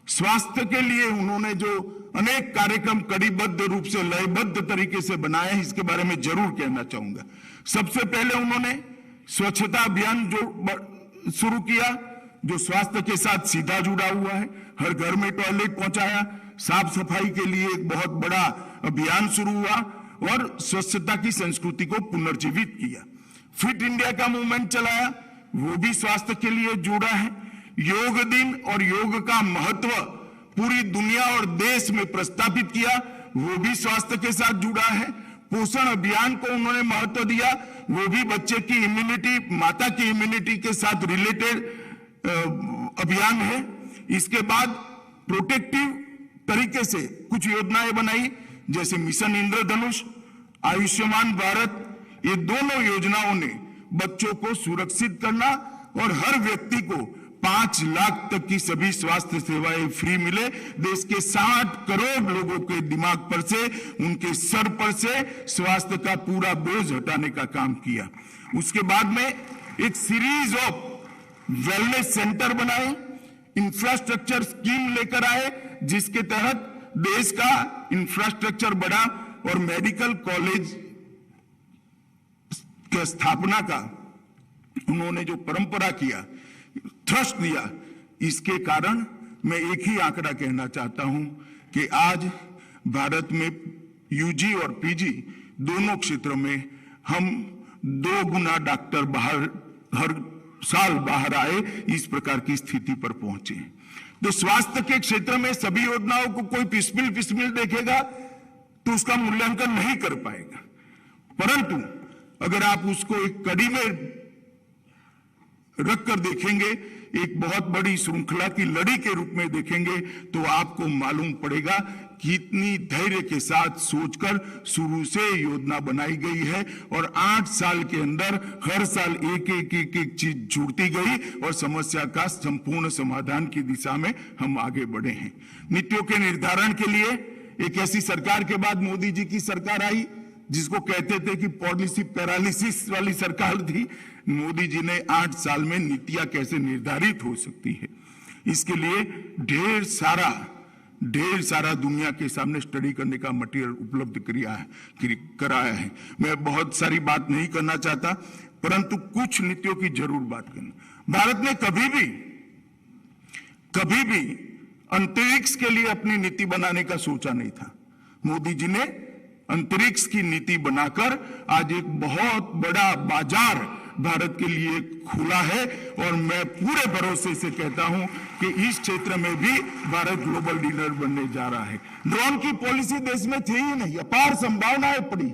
स्वास्थ्य के लिए उन्होंने जो अनेक कार्यक्रम कड़ीबद्ध रूप से लयबद्ध तरीके से बनाए हैं, इसके बारे में जरूर कहना चाहूंगा। सबसे पहले उन्होंने स्वच्छता अभियान जो शुरू किया, जो स्वास्थ्य के साथ सीधा जुड़ा हुआ है, हर घर में टॉयलेट पहुंचाया, साफ सफाई के लिए एक बहुत बड़ा अभियान शुरू हुआ और स्वच्छता की संस्कृति को पुनर्जीवित किया। फिट इंडिया का मूवमेंट चलाया, वो भी स्वास्थ्य के लिए जुड़ा है। योग दिन और योग का महत्व पूरी दुनिया और देश में प्रस्तावित किया, वो भी स्वास्थ्य के साथ जुड़ा है। पोषण अभियान को उन्होंने महत्व दिया, वो भी बच्चे की इम्यूनिटी, माता की इम्यूनिटी के साथ रिलेटेड अभियान है। इसके बाद प्रोटेक्टिव तरीके से कुछ योजनाएं बनाई, जैसे मिशन इंद्रधनुष, आयुष्मान भारत। ये दोनों योजनाओं ने बच्चों को सुरक्षित करना और हर व्यक्ति को 5 लाख तक की सभी स्वास्थ्य सेवाएं फ्री मिले, देश के 60 करोड़ लोगों के दिमाग पर से, उनके सर पर से स्वास्थ्य का पूरा बोझ हटाने का काम किया। उसके बाद में एक सीरीज ऑफ वेलनेस सेंटर बनाए, इंफ्रास्ट्रक्चर स्कीम लेकर आए, जिसके तहत देश का इंफ्रास्ट्रक्चर बढ़ा और मेडिकल कॉलेज की स्थापना का उन्होंने जो परंपरा किया, थ्रस्ट दिया, इसके कारण मैं एक ही आंकड़ा कहना चाहता हूं कि आज भारत में यूजी और पीजी दोनों क्षेत्रों में हम 2 गुना डॉक्टर बाहर हर साल बाहर आए, इस प्रकार की स्थिति पर पहुंचे। तो स्वास्थ्य के क्षेत्र में सभी योजनाओं को कोई पिसमिल देखेगा तो उसका मूल्यांकन नहीं कर पाएगा, परंतु अगर आप उसको एक कड़ी में रखकर देखेंगे, एक बहुत बड़ी श्रृंखला की लड़ी के रूप में देखेंगे, तो आपको मालूम पड़ेगा कितनी धैर्य के साथ सोचकर शुरू से योजना बनाई गई है और 8 साल के अंदर हर साल एक चीज जुड़ती गई और समस्या का संपूर्ण समाधान की दिशा में हम आगे बढ़े हैं। नीतियों के निर्धारण के लिए एक ऐसी सरकार के बाद मोदी जी की सरकार आई जिसको कहते थे कि पॉलिसी पैरालिसिस वाली सरकार थी। मोदी जी ने 8 साल में नीतियां कैसे निर्धारित हो सकती है, इसके लिए ढेर सारा दुनिया के सामने स्टडी करने का मटेरियल उपलब्ध कराया है। मैं बहुत सारी बात नहीं करना चाहता, परंतु कुछ नीतियों की जरूर बात करना। भारत ने कभी भी अंतरिक्ष के लिए अपनी नीति बनाने का सोचा नहीं था। मोदी जी ने अंतरिक्ष की नीति बनाकर आज एक बहुत बड़ा बाजार भारत के लिए खुला है और मैं पूरे भरोसे से कहता हूं कि इस क्षेत्र में भी भारत ग्लोबल लीडर बनने जा रहा है। ड्रोन की पॉलिसी देश में थी ही नहीं, अपार संभावनाएं पड़ी,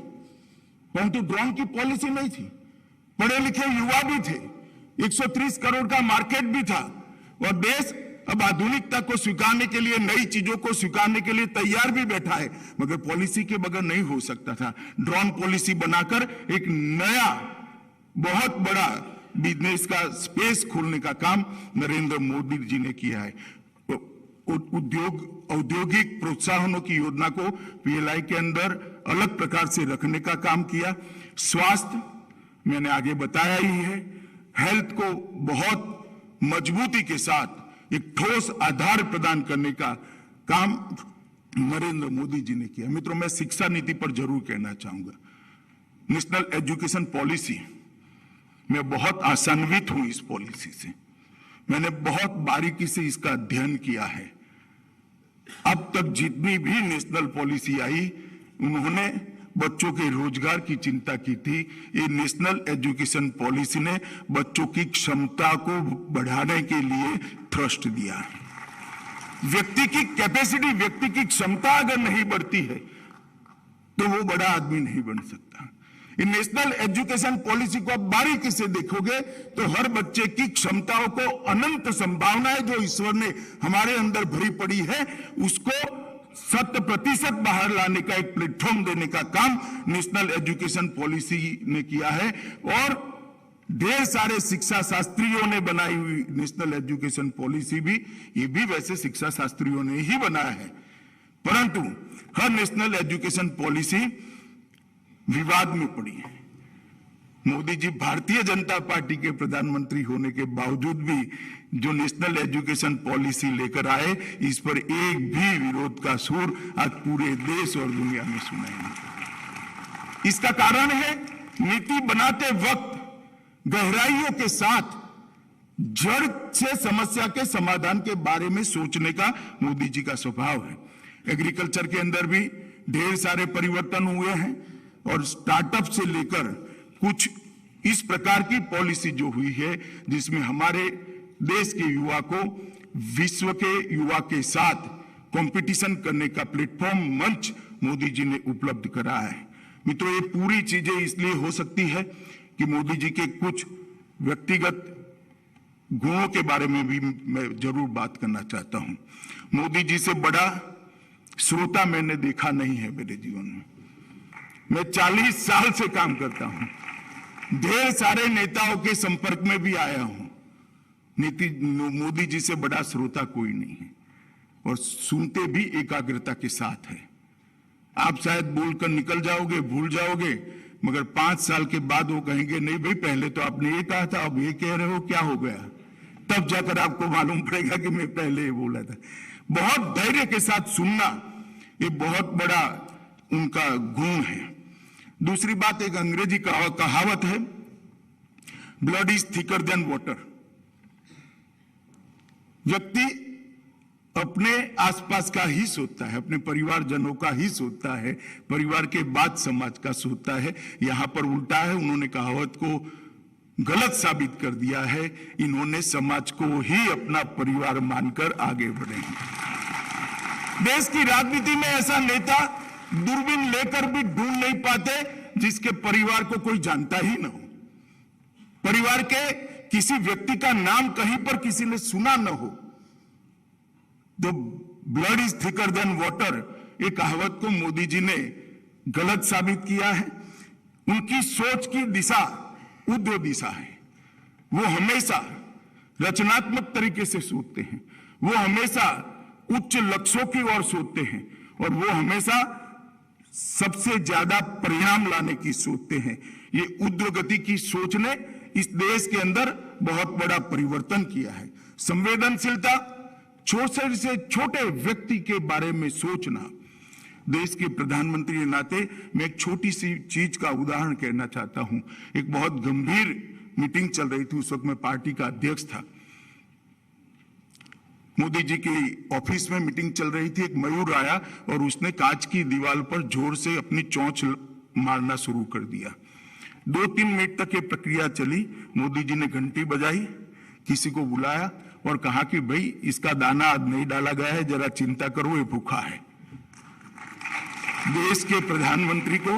परंतु ड्रोन की पॉलिसी नहीं थी। पढ़े लिखे युवा भी थे, 130 करोड़ का मार्केट भी था और देश अब आधुनिकता को स्वीकारने के लिए, नई चीजों को स्वीकारने के लिए तैयार भी बैठा है, मगर पॉलिसी के बगैर नहीं हो सकता था। ड्रोन पॉलिसी बनाकर एक नया बहुत बड़ा बिजनेस का स्पेस खोलने का काम नरेंद्र मोदी जी ने किया है। औद्योगिक प्रोत्साहनों की योजना को पीएलआई के अंदर अलग प्रकार से रखने का काम किया। स्वास्थ्य मैंने आगे बताया ही है, हेल्थ को बहुत मजबूती के साथ एक ठोस आधार प्रदान करने का काम नरेंद्र मोदी जी ने किया। मित्रों, मैं शिक्षा नीति पर जरूर कहना चाहूंगा। नेशनल एजुकेशन पॉलिसी, मैं बहुत आशान्वित हूं इस पॉलिसी से। मैंने बहुत बारीकी से इसका अध्ययन किया है। अब तक जितनी भी नेशनल पॉलिसी आई, उन्होंने बच्चों के रोजगार की चिंता की थी। ये नेशनल एजुकेशन पॉलिसी ने बच्चों की क्षमता को बढ़ाने के लिए थ्रस्ट दिया। व्यक्ति की कैपेसिटी, व्यक्ति की क्षमता अगर नहीं बढ़ती है तो वो बड़ा आदमी नहीं बन सकता। इन नेशनल एजुकेशन पॉलिसी को आप बारीकी से देखोगे तो हर बच्चे की क्षमताओं को, अनंत संभावनाएं जो ईश्वर ने हमारे अंदर भरी पड़ी है, उसको 100% बाहर लाने का एक प्लेटफॉर्म देने का काम नेशनल एजुकेशन पॉलिसी ने किया है। और ढेर सारे शिक्षा शास्त्रियों ने बनाई हुई नेशनल एजुकेशन पॉलिसी भी, ये भी वैसे शिक्षा शास्त्रियों ने ही बनाया है, परंतु हर नेशनल एजुकेशन पॉलिसी विवाद में पड़ी है। मोदी जी भारतीय जनता पार्टी के प्रधानमंत्री होने के बावजूद भी जो नेशनल एजुकेशन पॉलिसी लेकर आए, इस पर एक भी विरोध का सुर आज पूरे देश और दुनिया में सुनाई नहीं। इसका कारण है नीति बनाते वक्त गहराइयों के साथ जड़ से समस्या के समाधान के बारे में सोचने का मोदी जी का स्वभाव है। एग्रीकल्चर के अंदर भी ढेर सारे परिवर्तन हुए हैं और स्टार्टअप से लेकर कुछ इस प्रकार की पॉलिसी जो हुई है जिसमें हमारे देश के युवा को विश्व के युवा के साथ कंपटीशन करने का प्लेटफॉर्म, मंच मोदी जी ने उपलब्ध कराया है। मित्रों, ये पूरी चीजें इसलिए हो सकती है कि मोदी जी के कुछ व्यक्तिगत गुणों के बारे में भी मैं जरूर बात करना चाहता हूं। मोदी जी से बड़ा श्रोता मैंने देखा नहीं है मेरे जीवन में। मैं 40 साल से काम करता हूं, ढेर सारे नेताओं के संपर्क में भी आया हूं। मोदी जी से बड़ा श्रोता कोई नहीं है और सुनते भी एकाग्रता के साथ है। आप शायद बोलकर निकल जाओगे, भूल जाओगे, मगर 5 साल के बाद वो कहेंगे नहीं भाई पहले तो आपने ये कहा था, अब ये कह रहे हो, क्या हो गया? तब जाकर आपको मालूम पड़ेगा कि मैं पहले ये बोला था। बहुत धैर्य के साथ सुनना, ये बहुत बड़ा उनका गुण है। दूसरी बात, एक अंग्रेजी कहावत है, blood is thicker than water. व्यक्ति अपने आसपास का ही सोचता है, अपने परिवारजनों का ही सोचता है, परिवार के बाद समाज का सोचता है। यहां पर उल्टा है, उन्होंने कहावत को गलत साबित कर दिया है। इन्होंने समाज को ही अपना परिवार मानकर आगे बढ़े हैं। देश की राजनीति में ऐसा नेता दूरबीन लेकर भी ढूंढ नहीं पाते जिसके परिवार को कोई जानता ही ना हो, परिवार के किसी व्यक्ति का नाम कहीं पर किसी ने सुना न हो। The blood is thicker than water, ये कहावत को मोदी जी ने गलत साबित किया है। उनकी सोच की दिशा उद्योग दिशा है। वो हमेशा रचनात्मक तरीके से सोचते हैं, वो हमेशा उच्च लक्ष्यों की ओर सोचते हैं और वो हमेशा सबसे ज्यादा परिणाम लाने की सोचते हैं। ये उद्योगति की सोच ने इस देश के अंदर बहुत बड़ा परिवर्तन किया है। संवेदनशीलता, छोटे से छोटे व्यक्ति के बारे में सोचना। देश के प्रधानमंत्री के नाते मैं एक छोटी सी चीज का उदाहरण कहना चाहता हूं। एक बहुत गंभीर मीटिंग चल रही थी, उस वक्त मैं पार्टी का अध्यक्ष था। मोदी जी की ऑफिस में मीटिंग चल रही थी। एक मयूर आया और उसने कांच की दीवार पर जोर से अपनी चोंच मारना शुरू कर दिया। 2-3 मिनट तक ये प्रक्रिया चली। मोदी जी ने घंटी बजाई, किसी को बुलाया और कहा कि भाई इसका दाना आज नहीं डाला गया है, जरा चिंता करो, ये भूखा है। देश के प्रधानमंत्री को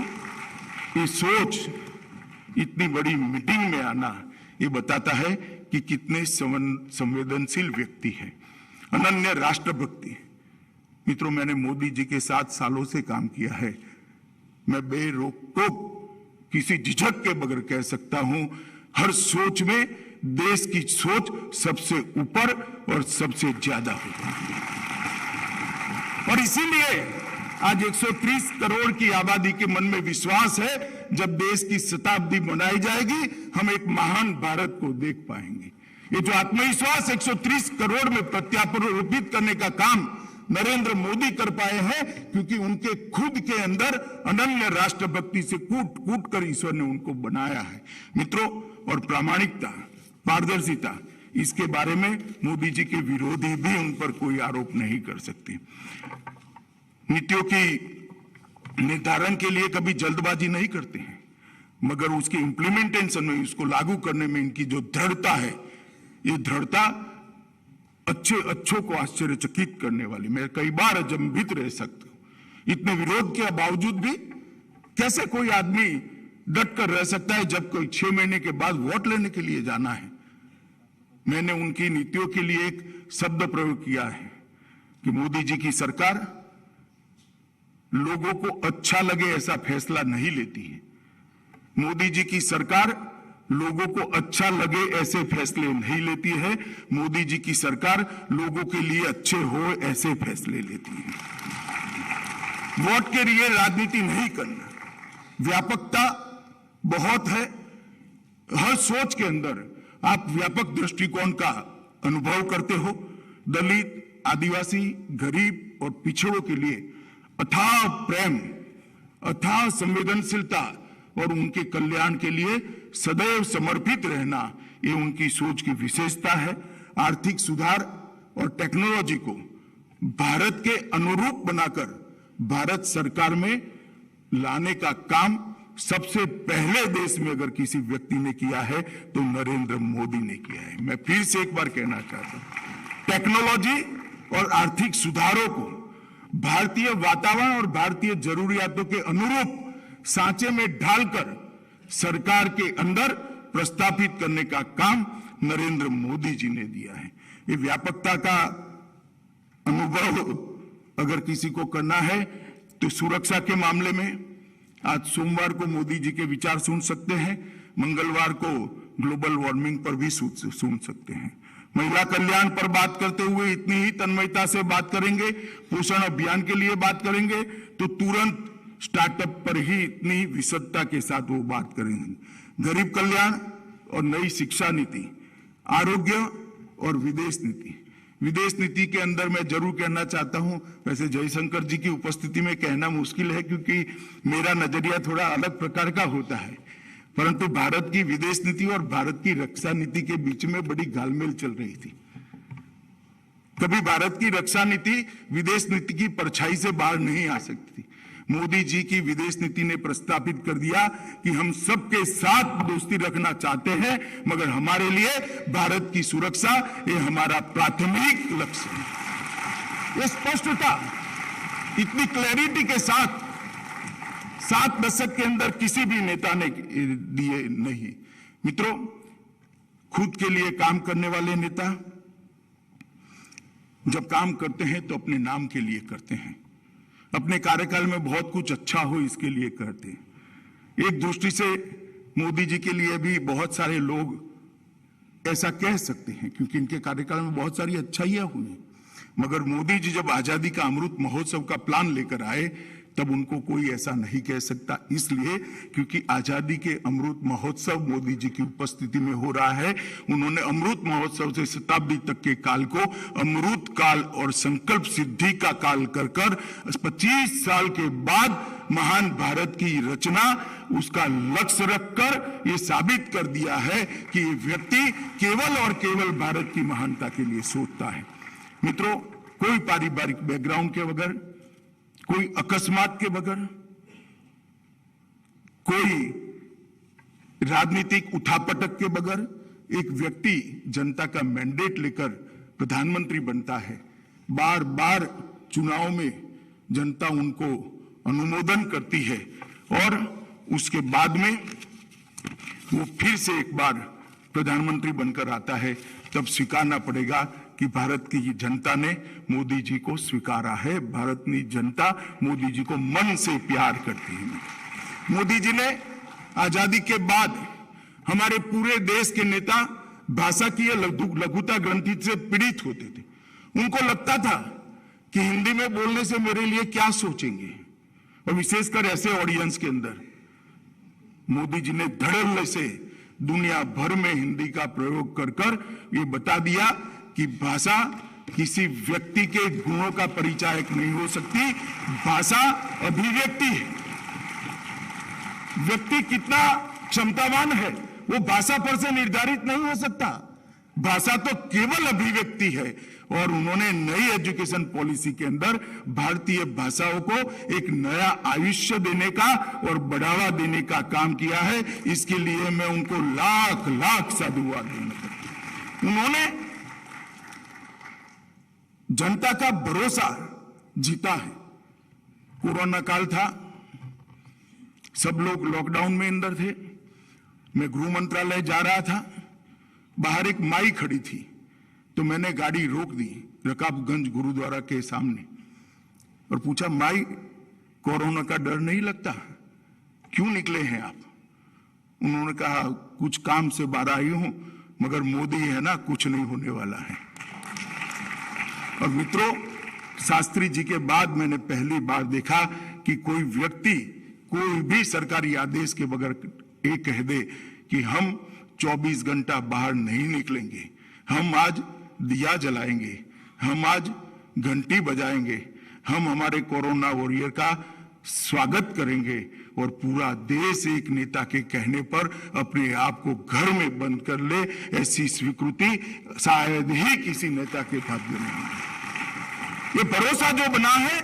ये सोच इतनी बड़ी मीटिंग में आना, ये बताता है कि कितने संवेदनशील व्यक्ति है। अनन्य राष्ट्रभक्ति। मित्रों, मैंने मोदी जी के साथ सालों से काम किया है। मैं बेरोक टोक किसी झिझक के बगैर कह सकता हूं, हर सोच में देश की सोच सबसे ऊपर और सबसे ज्यादा होती है। और इसीलिए आज 130 करोड़ की आबादी के मन में विश्वास है, जब देश की शताब्दी मनाई जाएगी हम एक महान भारत को देख पाएंगे। ये जो आत्मविश्वास 130 करोड़ में प्रत्यारोपित करने का काम नरेंद्र मोदी कर पाए हैं, क्योंकि उनके खुद के अंदर अनन्य राष्ट्रभक्ति से कूट कूट कर ईश्वर ने उनको बनाया है। मित्रों, और प्रामाणिकता, पारदर्शिता, इसके बारे में मोदी जी के विरोधी भी उन पर कोई आरोप नहीं कर सकते। नीतियों की निर्धारण के लिए कभी जल्दबाजी नहीं करते हैं, मगर उसके इंप्लीमेंटेशन में, उसको लागू करने में इनकी जो दृढ़ता है, ये दृढ़ता अच्छों को आश्चर्यचकित करने वाली। मैं कई बार अचंभित रह सकता हूं, इतने विरोध के बावजूद भी कैसे कोई आदमी डट कर रह सकता है जब कोई 6 महीने के बाद वोट लेने के लिए जाना है। मैंने उनकी नीतियों के लिए एक शब्द प्रयोग किया है कि मोदी जी की सरकार लोगों को अच्छा लगे ऐसा फैसला नहीं लेती है। मोदी जी की सरकार लोगों को अच्छा लगे ऐसे फैसले नहीं लेती है। मोदी जी की सरकार लोगों के लिए अच्छे हो ऐसे फैसले लेती है। वोट के लिए राजनीति नहीं करना। व्यापकता बहुत है। हर सोच के अंदर आप व्यापक दृष्टिकोण का अनुभव करते हो। दलित, आदिवासी, गरीब और पिछड़ों के लिए अथाह प्रेम, अथाह संवेदनशीलता और उनके कल्याण के लिए सदैव समर्पित रहना, ये उनकी सोच की विशेषता है। आर्थिक सुधार और टेक्नोलॉजी को भारत के अनुरूप बनाकर भारत सरकार में लाने का काम सबसे पहले देश में अगर किसी व्यक्ति ने किया है तो नरेंद्र मोदी ने किया है। मैं फिर से एक बार कहना चाहता हूं, टेक्नोलॉजी और आर्थिक सुधारों को भारतीय वातावरण और भारतीय जरूरियातों के अनुरूप सांचे में ढालकर सरकार के अंदर प्रस्तापित करने का काम नरेंद्र मोदी जी ने दिया है। ये व्यापकता का अनुभव अगर किसी को करना है तो सुरक्षा के मामले में आज सोमवार को मोदी जी के विचार सुन सकते हैं, मंगलवार को ग्लोबल वार्मिंग पर भी सुन सकते हैं। महिला कल्याण पर बात करते हुए इतनी ही तन्मयता से बात करेंगे, पोषण अभियान के लिए बात करेंगे तो तुरंत स्टार्टअप पर ही इतनी विशदता के साथ वो बात करेंगे। गरीब कल्याण और नई शिक्षा नीति, आरोग्य और विदेश नीति। विदेश नीति के अंदर मैं जरूर कहना चाहता हूं, वैसे जयशंकर जी की उपस्थिति में कहना मुश्किल है क्योंकि मेरा नजरिया थोड़ा अलग प्रकार का होता है, परंतु भारत की विदेश नीति और भारत की रक्षा नीति के बीच में बड़ी घालमेल चल रही थी। कभी भारत की रक्षा नीति विदेश नीति की परछाई से बाहर नहीं आ सकती थी। मोदी जी की विदेश नीति ने प्रस्तावित कर दिया कि हम सबके साथ दोस्ती रखना चाहते हैं, मगर हमारे लिए भारत की सुरक्षा ये हमारा प्राथमिक लक्ष्य है। ये स्पष्टता, इतनी क्लैरिटी के साथ 7 दशक के अंदर किसी भी नेता ने दिए नहीं। मित्रों, खुद के लिए काम करने वाले नेता जब काम करते हैं तो अपने नाम के लिए करते हैं, अपने कार्यकाल में बहुत कुछ अच्छा हो इसके लिए करते हैं। एक दृष्टि से मोदी जी के लिए भी बहुत सारे लोग ऐसा कह सकते हैं क्योंकि इनके कार्यकाल में बहुत सारी अच्छाइयां हुई, मगर मोदी जी जब आजादी का अमृत महोत्सव का प्लान लेकर आए तब उनको कोई ऐसा नहीं कह सकता, इसलिए क्योंकि आजादी के अमृत महोत्सव मोदी जी की उपस्थिति में हो रहा है। उन्होंने अमृत महोत्सव से शताब्दी तक के काल को अमृत काल और संकल्प सिद्धि का काल कर 25 साल के बाद महान भारत की रचना उसका लक्ष्य रखकर ये साबित कर दिया है कि ये व्यक्ति केवल और केवल भारत की महानता के लिए सोचता है। मित्रों, कोई पारिवारिक बैकग्राउंड के बगैर, कोई अकस्मात के बगैर, कोई राजनीतिक उठापटक के बगैर एक व्यक्ति जनता का मैंडेट लेकर प्रधानमंत्री बनता है। बार बार चुनाव में जनता उनको अनुमोदन करती है और उसके बाद में वो फिर से एक बार प्रधानमंत्री बनकर आता है, तब स्वीकारना पड़ेगा कि भारत की जनता ने मोदी जी को स्वीकारा है। भारत की जनता मोदी जी को मन से प्यार करती है। मोदी जी ने आजादी के बाद हमारे पूरे देश के नेता भाषा की लघुता ग्रंथि से पीड़ित होते थे। उनको लगता था कि हिंदी में बोलने से मेरे लिए क्या सोचेंगे, और विशेषकर ऐसे ऑडियंस के अंदर मोदी जी ने धड़ल्ले से दुनिया भर में हिंदी का प्रयोग कर ये बता दिया कि भाषा किसी व्यक्ति के गुणों का परिचायक नहीं हो सकती, भाषा अभिव्यक्ति है। व्यक्ति कितना क्षमतावान है वो भाषा पर से निर्धारित नहीं हो सकता, भाषा तो केवल अभिव्यक्ति है। और उन्होंने नई एजुकेशन पॉलिसी के अंदर भारतीय भाषाओं को एक नया आयुष्य देने का और बढ़ावा देने का काम किया है। इसके लिए मैं उनको लाख लाख साधुवाद देना चाहता हूं। उन्होंने जनता का भरोसा जीता है। कोरोना काल था, सब लोग लॉकडाउन में अंदर थे, मैं गृह मंत्रालय जा रहा था, बाहर एक माई खड़ी थी तो मैंने गाड़ी रोक दी रकाबगंज गुरुद्वारा के सामने और पूछा, माई कोरोना का डर नहीं लगता, क्यों निकले हैं आप? उन्होंने कहा, कुछ काम से बाहर आई हूं, मगर मोदी है ना, कुछ नहीं होने वाला है। और मित्रों, शास्त्री जी के बाद मैंने पहली बार देखा कि कोई व्यक्ति कोई भी सरकारी आदेश के बगैर ये कह दे कि हम 24 घंटा बाहर नहीं निकलेंगे, हम आज दिया जलाएंगे, हम आज घंटी बजाएंगे, हम हमारे कोरोना वॉरियर का स्वागत करेंगे और पूरा देश एक नेता के कहने पर अपने आप को घर में बंद कर ले, ऐसी स्वीकृति शायद ही किसी नेता के भाग्य में है। ये भरोसा जो बना है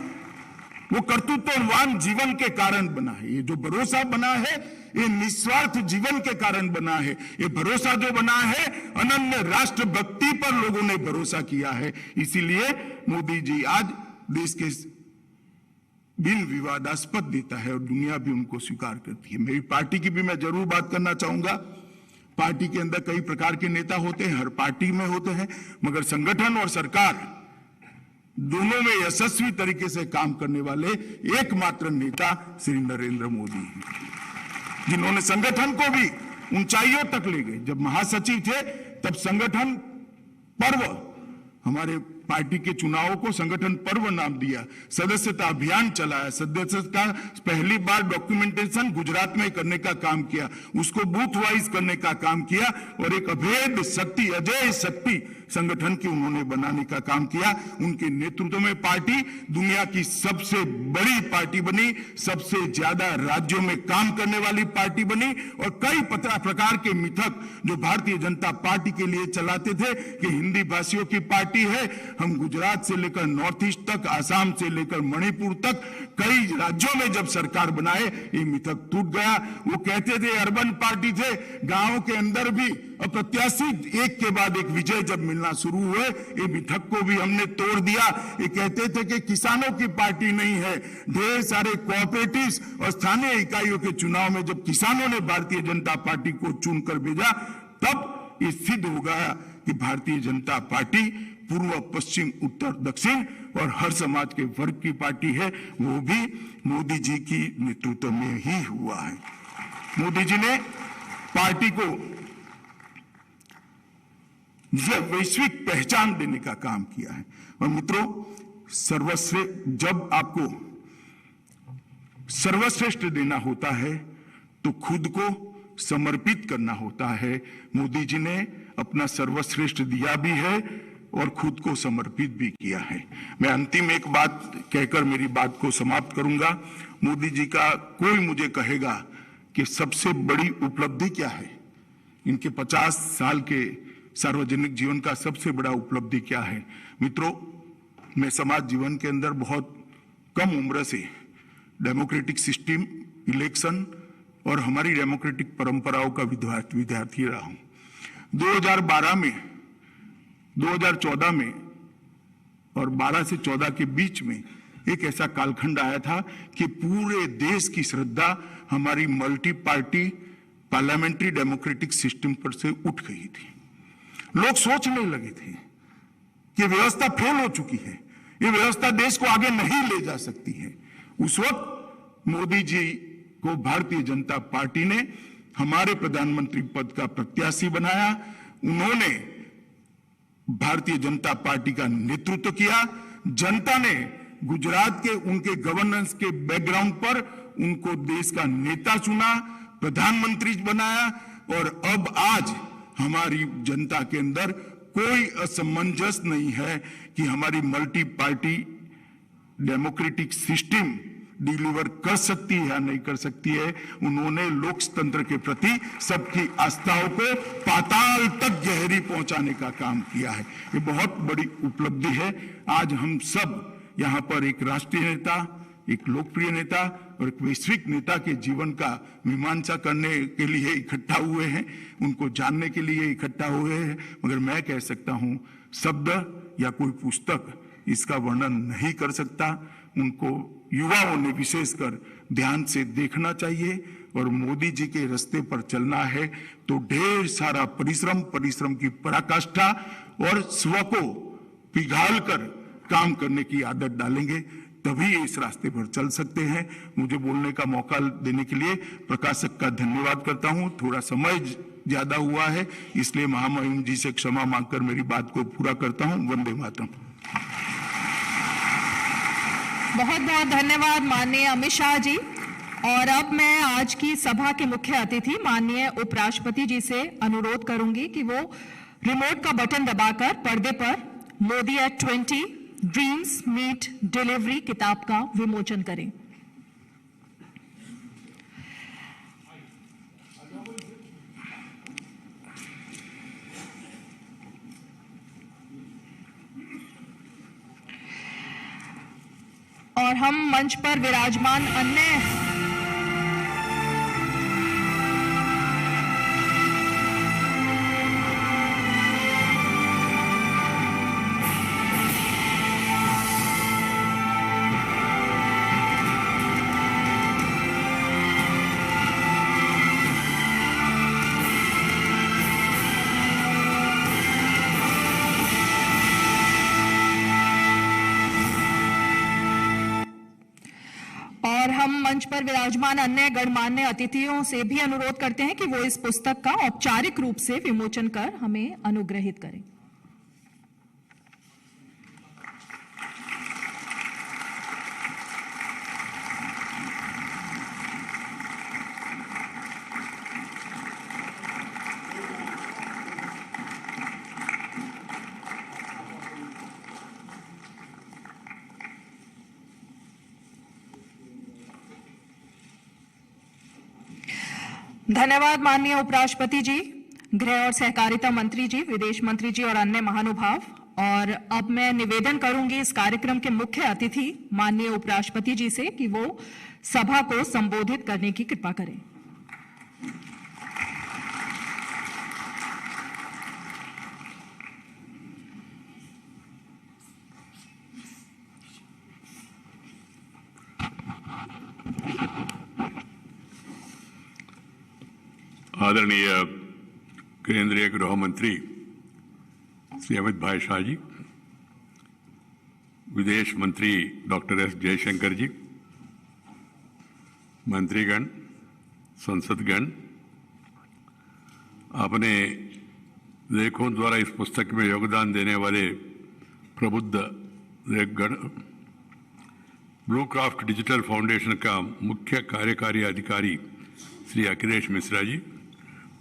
वो कर्तृत्ववान जीवन के कारण बना है। ये जो भरोसा बना है ये निस्वार्थ जीवन के कारण बना है। ये भरोसा जो बना है अनन्य राष्ट्र भक्ति पर लोगों ने भरोसा किया है। इसीलिए मोदी जी आज देश के बिन विवादास्पद नेता है और दुनिया भी उनको स्वीकार करती है। मेरी पार्टी की भी मैं जरूर बात करना चाहूंगा। पार्टी के अंदर कई प्रकार के नेता होते हैं, हर पार्टी में होते हैं, मगर संगठन और सरकार दोनों में यशस्वी तरीके से काम करने वाले एकमात्र नेता श्री नरेंद्र मोदी हैं, जिन्होंने संगठन को भी ऊंचाइयों तक ले गए। जब महासचिव थे तब संगठन पर्व हमारे पार्टी के चुनावों को संगठन पर्व नाम दिया, सदस्यता अभियान चलाया, सदस्यता पहली बार डॉक्यूमेंटेशन गुजरात में करने का काम किया, उसको बूथ वाइज करने का काम किया और एक अभेद शक्ति, अजय शक्ति संगठन की उन्होंने बनाने का काम किया। उनके नेतृत्व में पार्टी दुनिया की सबसे बड़ी पार्टी बनी, सबसे ज्यादा राज्यों में काम करने वाली पार्टी बनी और कई प्रकार के मिथक जो भारतीय जनता पार्टी के लिए चलाते थे कि हिंदी भाषियों की पार्टी है, हम गुजरात से लेकर नॉर्थ ईस्ट तक, आसाम से लेकर मणिपुर तक कई राज्यों में जब सरकार बनाए ये मिथक टूट गया। वो कहते थे अर्बन पार्टी थे, गांवों के अंदर भी अप्रत्याशित एक के बाद एक विजय जब मिलना शुरू हुए, ये मिथक को भी हमने तोड़ दिया। ये कहते थे कि किसानों की पार्टी नहीं है, ढेर सारे कोऑपरेटिव्स और स्थानीय इकाइयों के चुनाव में जब किसानों ने भारतीय जनता पार्टी को चुनकर भेजा, तब ये सिद्ध हो गया कि भारतीय जनता पार्टी पूर्व, पश्चिम, उत्तर, दक्षिण और हर समाज के वर्ग की पार्टी है। वो भी मोदी जी की नेतृत्व में ही हुआ है। मोदी जी ने पार्टी को वैश्विक पहचान देने का काम किया है। और मित्रों, जब आपको सर्वश्रेष्ठ देना होता है तो खुद को समर्पित करना होता है। मोदी जी ने अपना सर्वश्रेष्ठ दिया भी है और खुद को समर्पित भी किया है। मैं अंतिम एक बात कहकर मेरी बात को समाप्त करूंगा। मोदी जी का कोई मुझे कहेगा कि सबसे बड़ी उपलब्धि क्या है, इनके 50 साल के सार्वजनिक जीवन का सबसे बड़ा उपलब्धि क्या है। मित्रों, मैं समाज जीवन के अंदर बहुत कम उम्र से डेमोक्रेटिक सिस्टम, इलेक्शन और हमारी डेमोक्रेटिक परंपराओं का विद्यार्थी रहा हूं। 2012 में, 2014 में और 12 से 14 के बीच में एक ऐसा कालखंड आया था कि पूरे देश की श्रद्धा हमारी multi party parliamentary democratic system पर से उठ गई थी। लोग सोचने लगे थे कि व्यवस्था फेल हो चुकी है, ये व्यवस्था देश को आगे नहीं ले जा सकती है। उस वक्त मोदी जी को भारतीय जनता पार्टी ने हमारे प्रधानमंत्री पद का प्रत्याशी बनाया। उन्होंने भारतीय जनता पार्टी का नेतृत्व किया। जनता ने गुजरात के उनके गवर्नेंस के बैकग्राउंड पर उनको देश का नेता चुना, प्रधानमंत्री बनाया और अब आज हमारी जनता के अंदर कोई असमंजस नहीं है कि हमारी multi party democratic system deliver कर सकती है या नहीं कर सकती है। उन्होंने लोकतंत्र के प्रति सबकी आस्थाओं को पाताल तक गहरी पहुंचाने का काम किया है। ये बहुत बड़ी उपलब्धि है। आज हम सब यहाँ पर एक राष्ट्रीय नेता, एक लोकप्रिय नेता और एक वैश्विक नेता के जीवन का मीमांसा करने के लिए इकट्ठा हुए हैं, उनको जानने के लिए इकट्ठा हुए हैं। मगर मैं कह सकता हूं, शब्द या कोई पुस्तक इसका वर्णन नहीं कर सकता। उनको युवाओं ने विशेषकर ध्यान से देखना चाहिए और मोदी जी के रास्ते पर चलना है तो ढेर सारा परिश्रम की पराकाष्ठा और स्व को पिघाल कर काम करने की आदत डालेंगे, तभी इस रास्ते पर चल सकते हैं। मुझे बोलने का मौका देने के लिए प्रकाशक का धन्यवाद करता हूं। थोड़ा समय ज्यादा हुआ है, इसलिए महामहिम जी से क्षमा मांगकर मेरी बात को पूरा करता हूं। वंदे मातरम। बहुत बहुत धन्यवाद माननीय अमित शाह जी। और अब मैं आज की सभा के मुख्य अतिथि माननीय उपराष्ट्रपति जी से अनुरोध करूंगी कि वो रिमोट का बटन दबाकर पर्दे पर Modi at 20 dreams meet delivery किताब का विमोचन करें। और हम मंच पर विराजमान अन्य मंच पर विराजमान अन्य गणमान्य अतिथियों से भी अनुरोध करते हैं कि वो इस पुस्तक का औपचारिक रूप से विमोचन कर हमें अनुग्रहित करें। धन्यवाद माननीय उपराष्ट्रपति जी, गृह और सहकारिता मंत्री जी, विदेश मंत्री जी और अन्य महानुभाव। और अब मैं निवेदन करूंगी इस कार्यक्रम के मुख्य अतिथि माननीय उपराष्ट्रपति जी से कि वो सभा को संबोधित करने की कृपा करें। आदरणीय केंद्रीय गृह मंत्री श्री अमित भाई शाह जी, विदेश मंत्री डॉक्टर एस जयशंकर जी, मंत्रीगण, संसदगण, अपने लेखों द्वारा इस पुस्तक में योगदान देने वाले प्रबुद्ध लेखगण, ब्लू क्राफ्ट डिजिटल फाउंडेशन का मुख्य कार्यकारी अधिकारी श्री अखिलेश मिश्रा जी,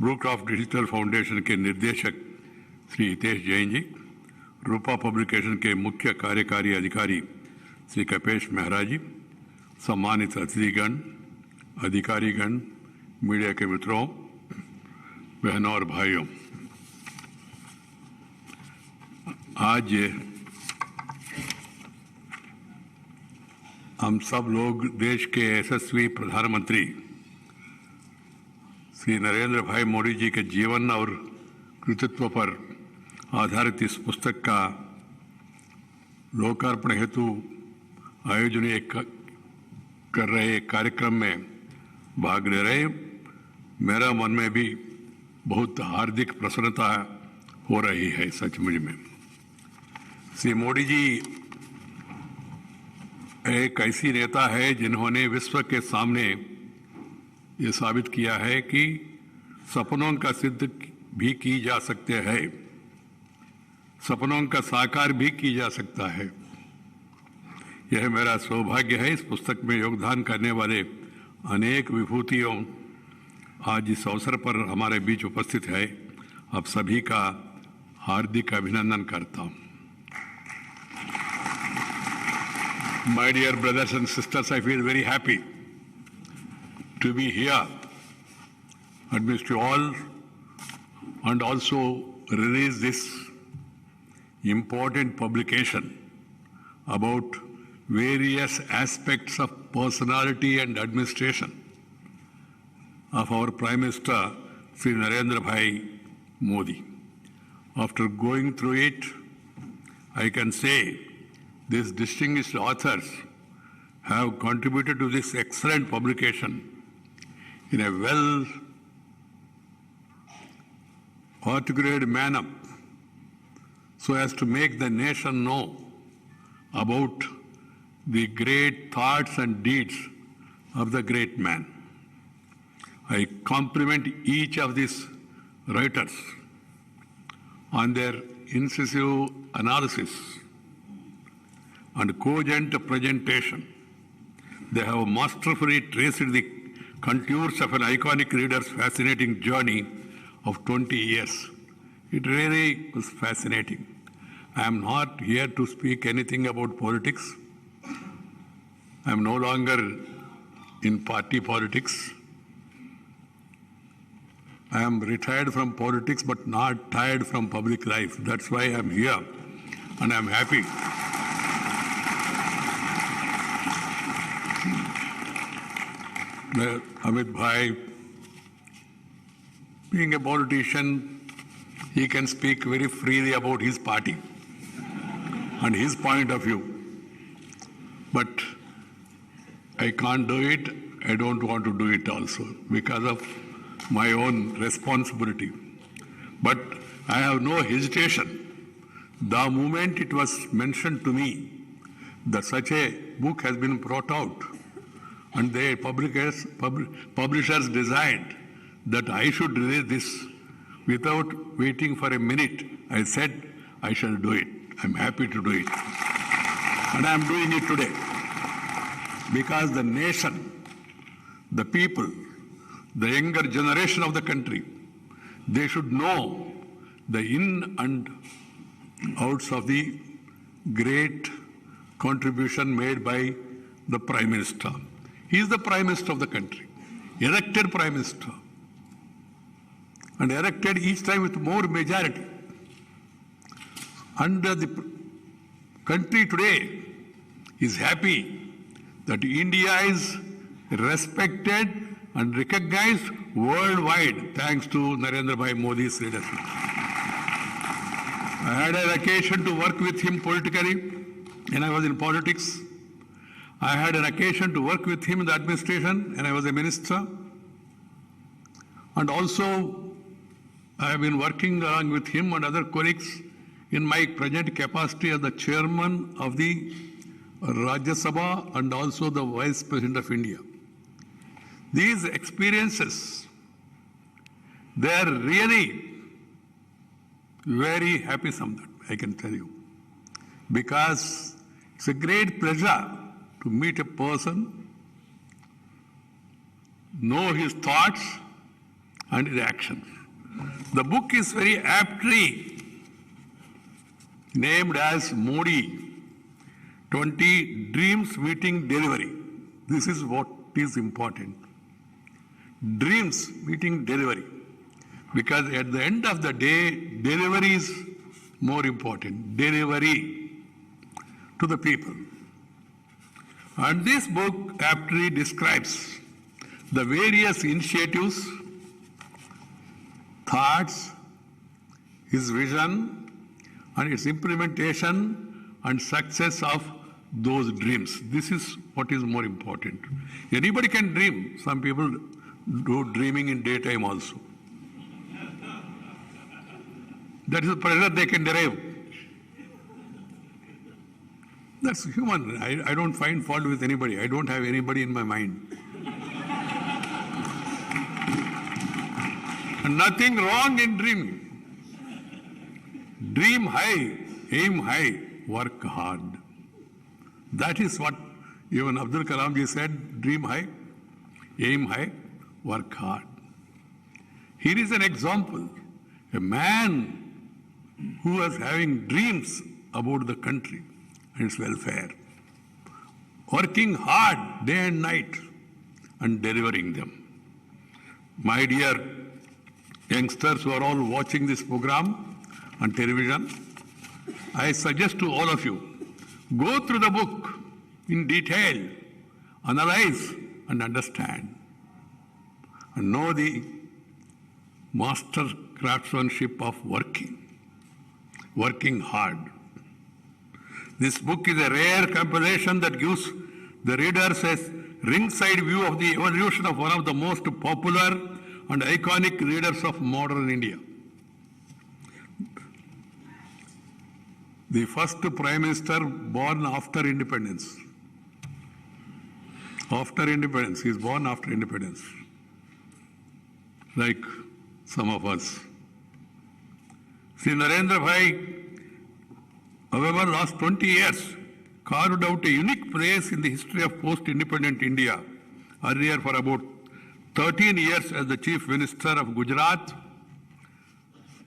ब्लू क्राफ्ट डिजिटल फाउंडेशन के निर्देशक श्री हितेश जैन जी, रूपा पब्लिकेशन के मुख्य कार्यकारी अधिकारी श्री कपेश मेहरा जी, सम्मानित अतिथिगण, अधिकारीगण, मीडिया के मित्रों, बहनों और भाइयों, आज हम सब लोग देश के यशस्वी प्रधानमंत्री श्री नरेंद्र भाई मोदी जी के जीवन और कृतित्व पर आधारित इस पुस्तक का लोकार्पण हेतु आयोजन कर रहे कार्यक्रम में भाग ले रहे। मेरा मन में भी बहुत हार्दिक प्रसन्नता हो रही है। सचमुच में श्री मोदी जी एक ऐसी नेता है जिन्होंने विश्व के सामने ये साबित किया है कि सपनों का सिद्ध भी की जा सकते हैं, सपनों का साकार भी की जा सकता है। यह मेरा सौभाग्य है। इस पुस्तक में योगदान करने वाले अनेक विभूतियों आज इस अवसर पर हमारे बीच उपस्थित है। आप सभी का हार्दिक अभिनंदन करता हूं। My dear brothers and sisters, I feel very happy to be here amidst you all and also release this important publication about various aspects of personality and administration of our Prime Minister Sri Narendra Bhai Modi. After going through it, I can say these distinguished authors have contributed to this excellent publication in a well articulated manner so as to make the nation know about the great thoughts and deeds of the great man. I compliment each of these writers on their incisive analysis and cogent presentation. They have masterfully traced the contours of an iconic leader's fascinating journey of 20 years. It really was fascinating. I am not here to speak anything about politics. I am no longer in party politics. I am retired from politics but not tired from public life. That's why I am here and I am happy. Amit Bhai, being a politician, he can speak very freely about his party and his point of view. But I can't do it. I don't want to do it also because of my own responsibility. But I have no hesitation. The moment it was mentioned to me that such a book has been brought out and the publishers desired that I should release this without waiting for a minute, I said I shall do it. I'm happy to do it. And I'm doing it today because the nation, the people, the younger generation of the country, they should know the in and outs of the great contribution made by the Prime Minister. He is the Prime Minister of the country, elected Prime Minister. and elected each time with more majority. And the country today is happy that India is respected and recognized worldwide thanks to Narendra Bhai Modi's leadership. I had an occasion to work with him politically when I was in politics. I had an occasion to work with him in the administration when I was a minister. And also, I have been working along with him and other colleagues in my present capacity as the chairman of the Rajya Sabha and also the Vice President of India. These experiences, they are really very happy sometimes, I can tell you, because it's a great pleasure to meet a person, know his thoughts and his actions. The book is very aptly named as Modi, 20 Dreams Meeting Delivery. This is what is important. Dreams meeting delivery. Because at the end of the day, delivery is more important. Delivery to the people. And this book aptly describes the various initiatives, thoughts, his vision, and its implementation and success of those dreams. This is what is more important. Anybody can dream. Some people do dreaming in daytime also. That is the pleasure they can derive. That's human. I don't find fault with anybody. I don't have anybody in my mind. And nothing wrong in dreaming. Dream high, aim high, work hard. That is what even Abdul Kalam ji said, dream high, aim high, work hard. Here is an example. A man who was having dreams about the country and its welfare, working hard day and night and delivering them. My dear youngsters who are all watching this program on television, I suggest to all of you, go through the book in detail, analyze and understand, and know the master craftsmanship of working hard. This book is a rare compilation that gives the readers a ringside view of the evolution of one of the most popular and iconic leaders of modern India. The first Prime Minister born after independence. After independence, he is born after independence. Like some of us. Sri Narendra Bhai, however, last 20 years, carved out a unique place in the history of post-independent India. Earlier for about 13 years as the Chief Minister of Gujarat,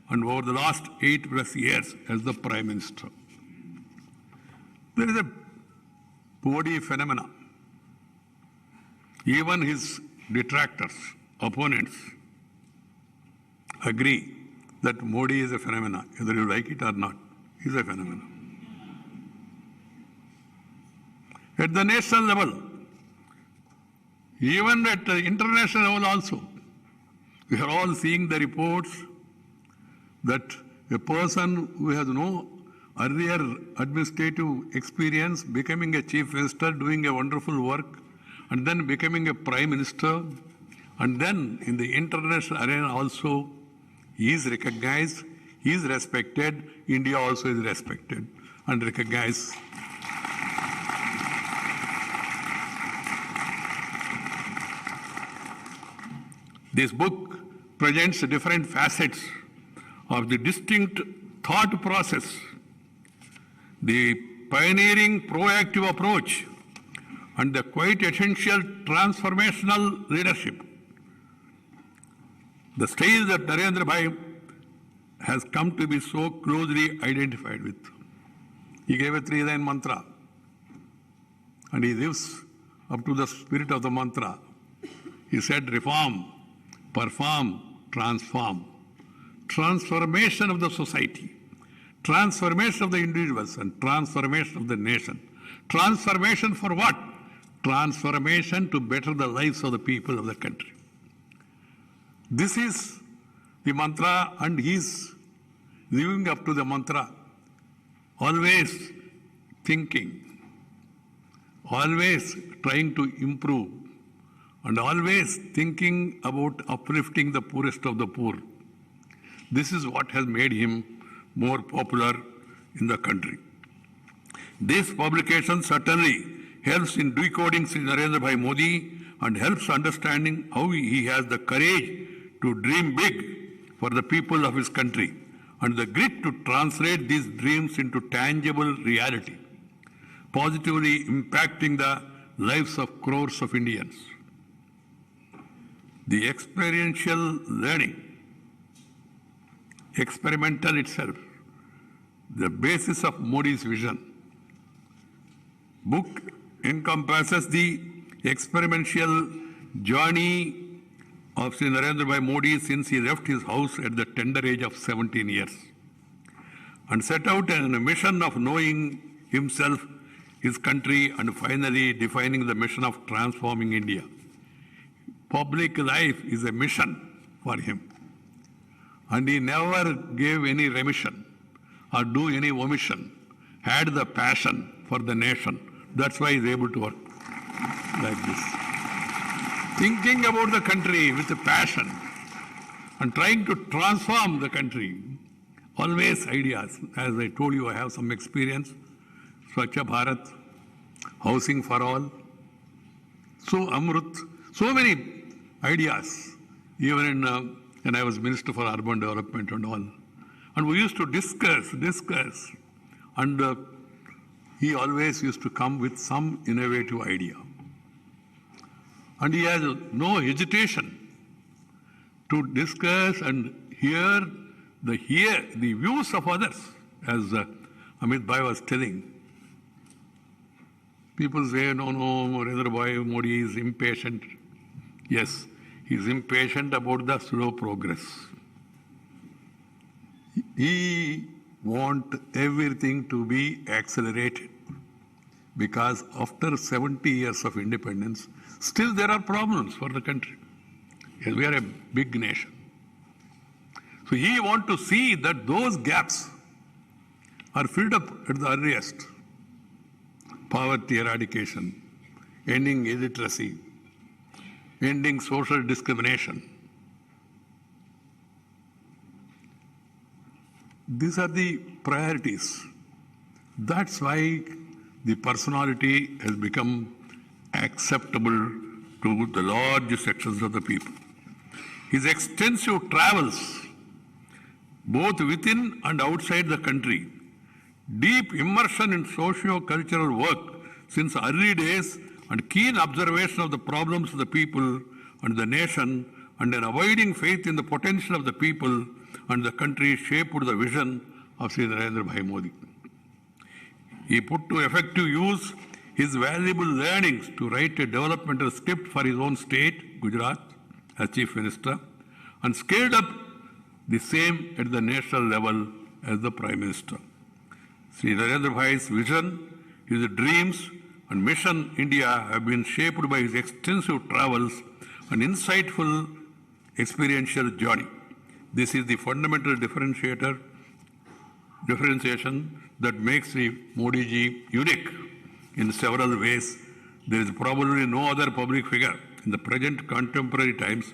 and over the last 8+ years as the Prime Minister. There is a Modi phenomena. Even his detractors, opponents, agree that Modi is a phenomenon, whether you like it or not. He is a phenomenon. At the national level, even at the international level also, we are all seeing the reports that a person who has no earlier administrative experience, becoming a chief minister, doing a wonderful work, and then becoming a prime minister, and then in the international arena also, he is recognized, he is respected, India also is respected and recognized. This book presents different facets of the distinct thought process, the pioneering proactive approach, and the quite essential transformational leadership. The style that Narendra Bhai has come to be so closely identified with. He gave a 3-line mantra, and he lives up to the spirit of the mantra. He said, reform, perform, transform. transformation of the society, transformation of the individuals, and transformation of the nation. Transformation for what? Transformation to better the lives of the people of the country. This is the mantra, and he is living up to the mantra. Always thinking, always trying to improve, and always thinking about uplifting the poorest of the poor. This is what has made him more popular in the country. This publication certainly helps in decoding Sri Narendra Bhai Modi and helps understanding how he has the courage to dream big for the people of his country and the grit to translate these dreams into tangible reality, positively impacting the lives of crores of Indians. The experiential learning, experimental itself, the basis of Modi's vision. Book encompasses the experiential journey of Sri Narendra Bhai Modi since he left his house at the tender age of 17 years and set out on a mission of knowing himself, his country, and finally defining the mission of transforming India. Public life is a mission for him, and he never gave any remission or do any omission, had the passion for the nation. That's why he's able to work like this. Thinking about the country with a passion and trying to transform the country. Always ideas. As I told you, I have some experience. Swachha Bharat, housing for all. So Amrut, so many ideas. Even when I was Minister for Urban Development and all. And we used to discuss. And he always used to come with some innovative idea. And he has no hesitation to discuss and hear the views of others. As Amit Bhai was telling, people say, no, Narendra Bhai Modi is impatient. Yes, he is impatient about the slow progress. He wants everything to be accelerated because after 70 years of independence, still there are problems for the country. Yes, we are a big nation. So he wants to see that those gaps are filled up at the earliest. Poverty eradication, ending illiteracy, ending social discrimination. These are the priorities. That's why the personality has become acceptable to the large sections of the people. His extensive travels, both within and outside the country, deep immersion in socio-cultural work since early days, and keen observation of the problems of the people and the nation, and an abiding faith in the potential of the people and the country shaped the vision of Sri Narendra Bhai Modi. He put to effective use his valuable learnings to write a developmental script for his own state, Gujarat, as Chief Minister, and scaled up the same at the national level as the Prime Minister. Sri Narendra Bhai's vision, his dreams, and mission India have been shaped by his extensive travels and insightful experiential journey. This is the fundamental differentiation that makes Sri Modi ji unique in several ways. There is probably no other public figure in the present contemporary times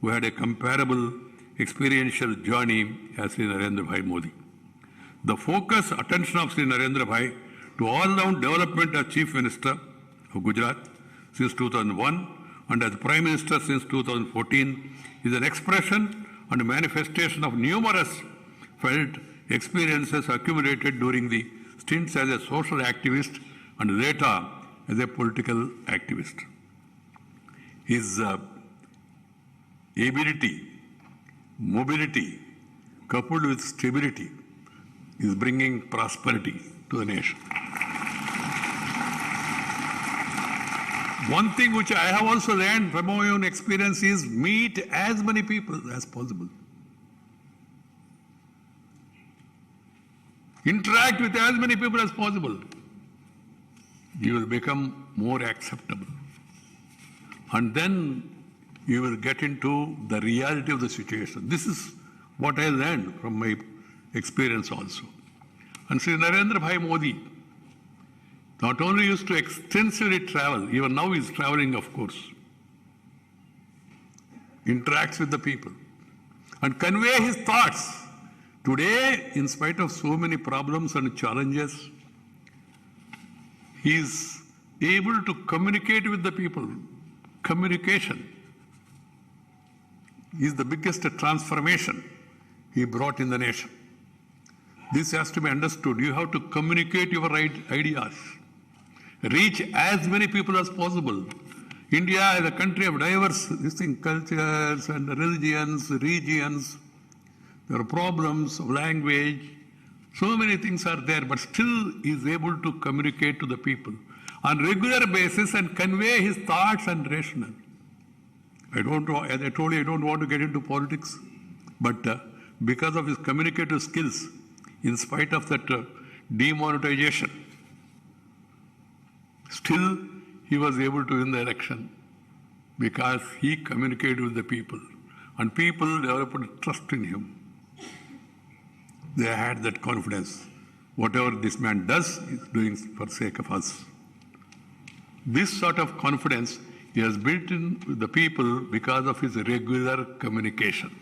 who had a comparable experiential journey as Sri Narendra Bhai Modi. The focused attention of Sri Narendra Bhai to all-round development as Chief Minister of Gujarat since 2001 and as Prime Minister since 2014 is an expression and manifestation of numerous felt experiences accumulated during the stints as a social activist and later as a political activist. His ability, mobility, coupled with stability, is bringing prosperity to the nation. One thing which I have also learned from my own experience is meet as many people as possible. Interact with as many people as possible. You will become more acceptable. And then you will get into the reality of the situation. This is what I learned from my experience also. And Sri Narendra Bhai Modi not only used to extensively travel, even now he is traveling, of course, interacts with the people and convey his thoughts. Today, in spite of so many problems and challenges, he is able to communicate with the people. Communication is the biggest transformation he brought in the nation. This has to be understood. You have to communicate your ideas. Reach as many people as possible. India is a country of diverse cultures and religions, regions. There are problems of language. So many things are there, but still he is able to communicate to the people on regular basis and convey his thoughts and rationale. As I told you, I don't want to get into politics, but because of his communicative skills, in spite of that demonetization, still he was able to win the election because he communicated with the people and people developed trust in him. They had that confidence. Whatever this man does, he is doing for the sake of us. This sort of confidence he has built in with the people because of his regular communication.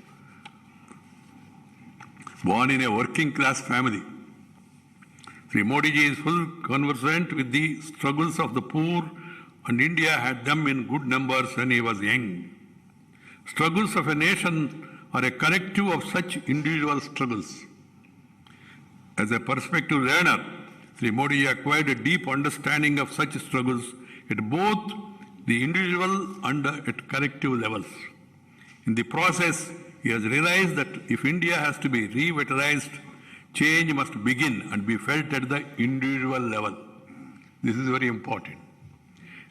Born in a working class family, Sri Modi ji is full conversant with the struggles of the poor, and India had them in good numbers when he was young. Struggles of a nation are a collective of such individual struggles. As a perspective learner, Sri Modi ji acquired a deep understanding of such struggles at both the individual and at collective levels. In the process, he has realized that if India has to be revitalized, change must begin and be felt at the individual level. This is very important.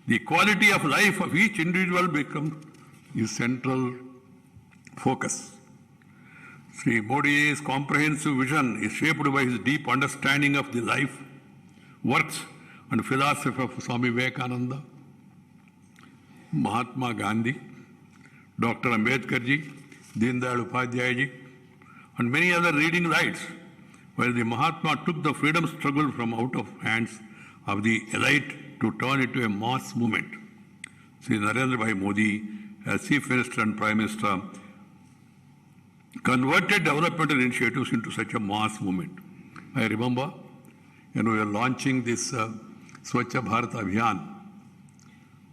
The quality of life of each individual becomes his central focus. Sri Modi's comprehensive vision is shaped by his deep understanding of the life, works, and philosophy of Swami Vivekananda, Mahatma Gandhi, Dr. Ambedkar ji, Deen Dayal Upadhyay ji, and many other leading lights, while the Mahatma took the freedom struggle from out of hands of the elite to turn it into a mass movement. Sri Narendra Bhai Modi, as Chief Minister and Prime Minister, converted developmental initiatives into such a mass movement. I remember when we were launching this Swachh Bharat Abhiyan,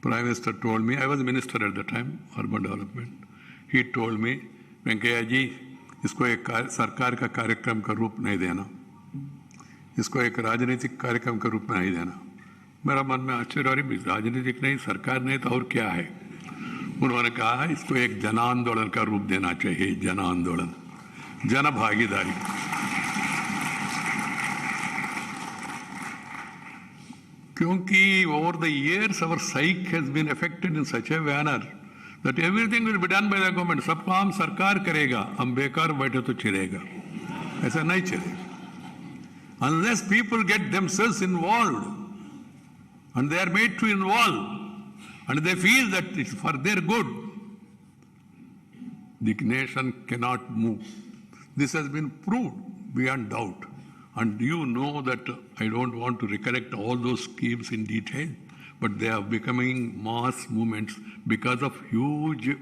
Prime Minister told me, I was Minister at the time, Urban Development, he told me, Venkaiah ji, इसको एक सरकार का कार्यक्रम का रूप नहीं देना, इसको एक राजनीतिक कार्यक्रम का रूप में नहीं देना। मेरा मन में आश्चर्य हो रही, राजनीतिक नहीं, सरकार नहीं तो और क्या है? उन्होंने कहा इसको एक जन आंदोलन का रूप देना चाहिए, जन आंदोलन, जन भागीदारी। क्योंकि over the years our psyche has been affected in such a manner that everything will be done by the government. सब काम सरकार करेगा, हम बेकार बैठे तो चलेगा, ऐसा नहीं चलेगा. Unless people get themselves involved and they are made to involve and they feel that it's for their good, the nation cannot move. This has been proved beyond doubt. And you know that I don't want to recollect all those schemes in detail, but they are becoming mass movements because of huge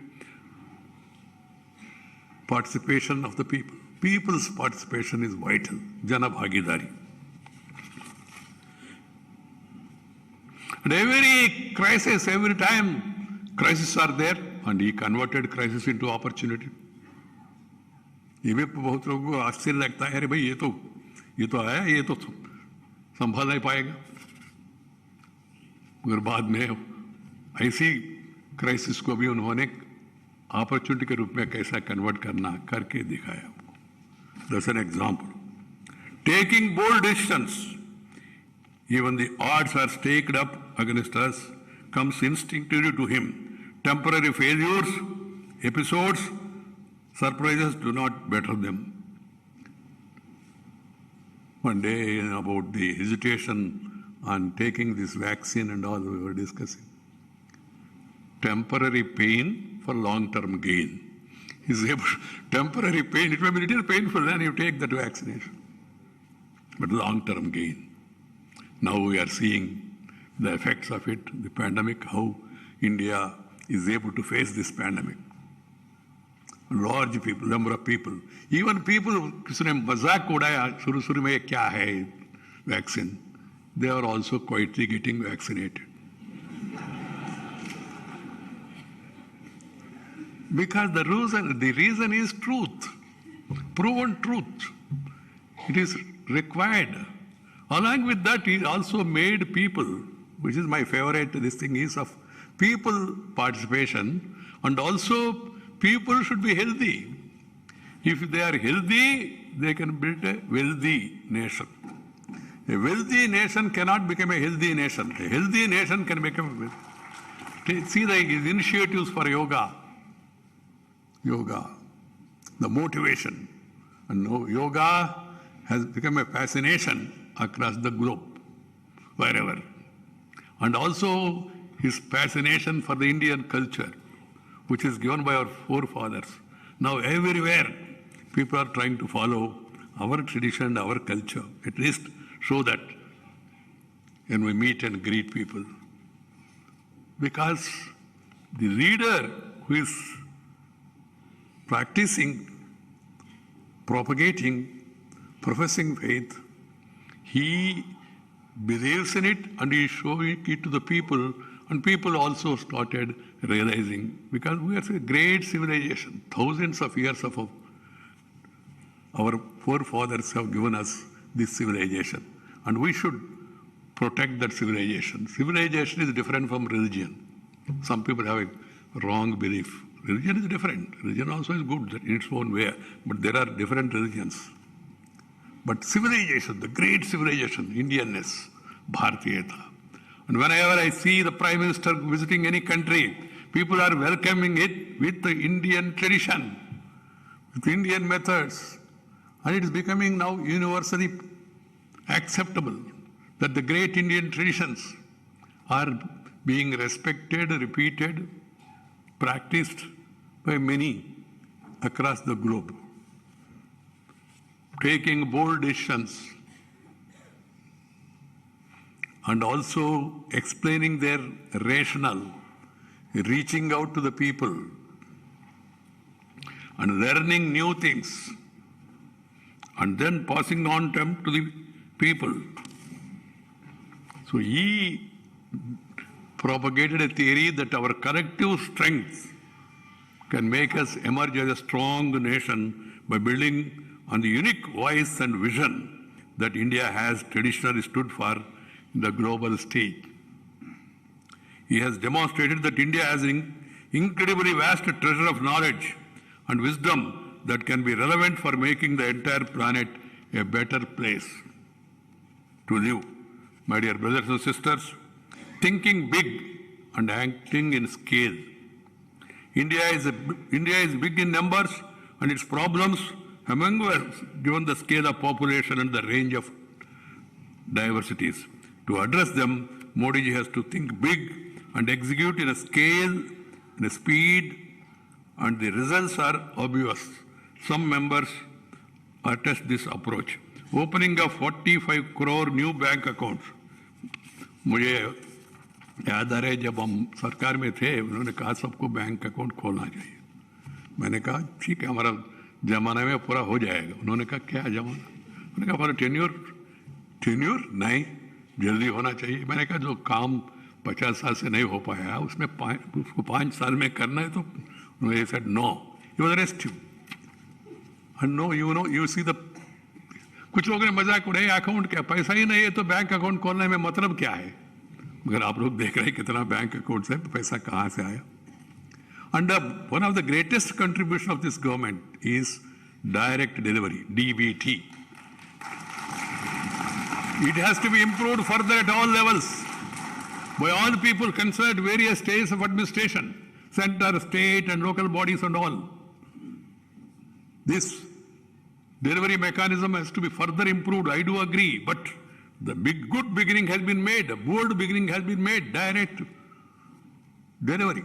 participation of the people. People's participation is vital. Jana Bhagidari. And every crisis, every time crises are there, and he converted crisis into opportunity. ये भी बहुत लोगों को आश्चर्य लगता है, अरे भाई ये तो आया, ये तो संभाल नहीं पाएगा। मगर बाद में ऐसी क्राइसिस को भी उन्होंने अपॉर्चुनिटी के रूप में कैसा कन्वर्ट करना करके दिखाया। That's an example. Taking bold decisions, even the odds are staked up against us, comes instinctively to him. Temporary failures, episodes, surprises do not better them. one day about the hesitation on taking this vaccine and all we were discussing. Temporary pain for long-term gain. Temporary pain, it may be a little painful when you take that vaccination, but long-term gain. Now we are seeing the effects of it, the pandemic, how India is able to face this pandemic. Large people, number of people, even people किसने मजाक उड़ाया शुरू में क्या है vaccine, they are also quietly getting vaccinated. Because the reason is truth, proven truth. It is required. Along with that, he also made people, which is my favorite, this thing is of people participation, and also people should be healthy. If they are healthy, they can build a wealthy nation. A wealthy nation cannot become a healthy nation. A healthy nation can become a... See the initiatives for yoga, the motivation. And yoga has become a fascination across the globe, wherever. And also his fascination for the Indian culture, which is given by our forefathers. Now everywhere, people are trying to follow our tradition, our culture, at least show that when we meet and greet people. Because the leader who is practicing, propagating, professing faith, he believes in it and he is showing it to the people, and people also started realizing, because we are a great civilization, thousands of years of our forefathers have given us this civilization, and we should protect that civilization. Civilization is different from religion. Some people have a wrong belief. Religion is different. Religion also is good in its own way, but there are different religions. But civilization, the great civilization, Indianness, Bharatiyata. And whenever I see the Prime Minister visiting any country, people are welcoming it with the Indian tradition, with Indian methods. And it is becoming now universally acceptable that the great Indian traditions are being respected, repeated, practiced by many across the globe. Taking bold decisions and also explaining their rationale, reaching out to the people and learning new things and then passing on them to the people. So he propagated a theory that our collective strength can make us emerge as a strong nation by building on the unique voice and vision that India has traditionally stood for in the global stage. He has demonstrated that India has an incredibly vast treasure of knowledge and wisdom that can be relevant for making the entire planet a better place to live. My dear brothers and sisters, thinking big and acting in scale. India is big in numbers and its problems among us, given the scale of population and the range of diversities. To address them, Modi ji has to think big and execute in a scale, in a speed, and the results are obvious. Some members attest this approach. Opening of 45 crore new bank accounts. मुझे याद आ रहा है जब हम सरकार में थे, उन्होंने कहा सबको बैंक अकाउंट खोलना चाहिए. मैंने कहा ठीक है, हमारा जमाना में पूरा हो जाएगा. उन्होंने कहा क्या जमाना? मैंने कहा हमारा टेन्योर नहीं, जल्दी होना चाहिए. मैंने कहा जो काम 50 साल से नहीं हो पाया उसमें उसको 5 साल में करना है, तो उन्होंने said no, you will arrest you. And no, you see the कुछ लोगों ने मजाक उड़ाया, अकाउंट क्या, पैसा ही नहीं है तो बैंक अकाउंट खोलने में मतलब क्या है? मगर आप लोग देख रहे हैं कितना बैंक अकाउंट से पैसा कहाँ से आया. And one of the greatest contribution of this government is direct delivery, DBT. It has to be improved further at all levels by all people concerned, various stages of administration, center, state and local bodies and all. This Delivery mechanism has to be further improved, I do agree, but the good beginning has been made, a bold beginning has been made, direct delivery.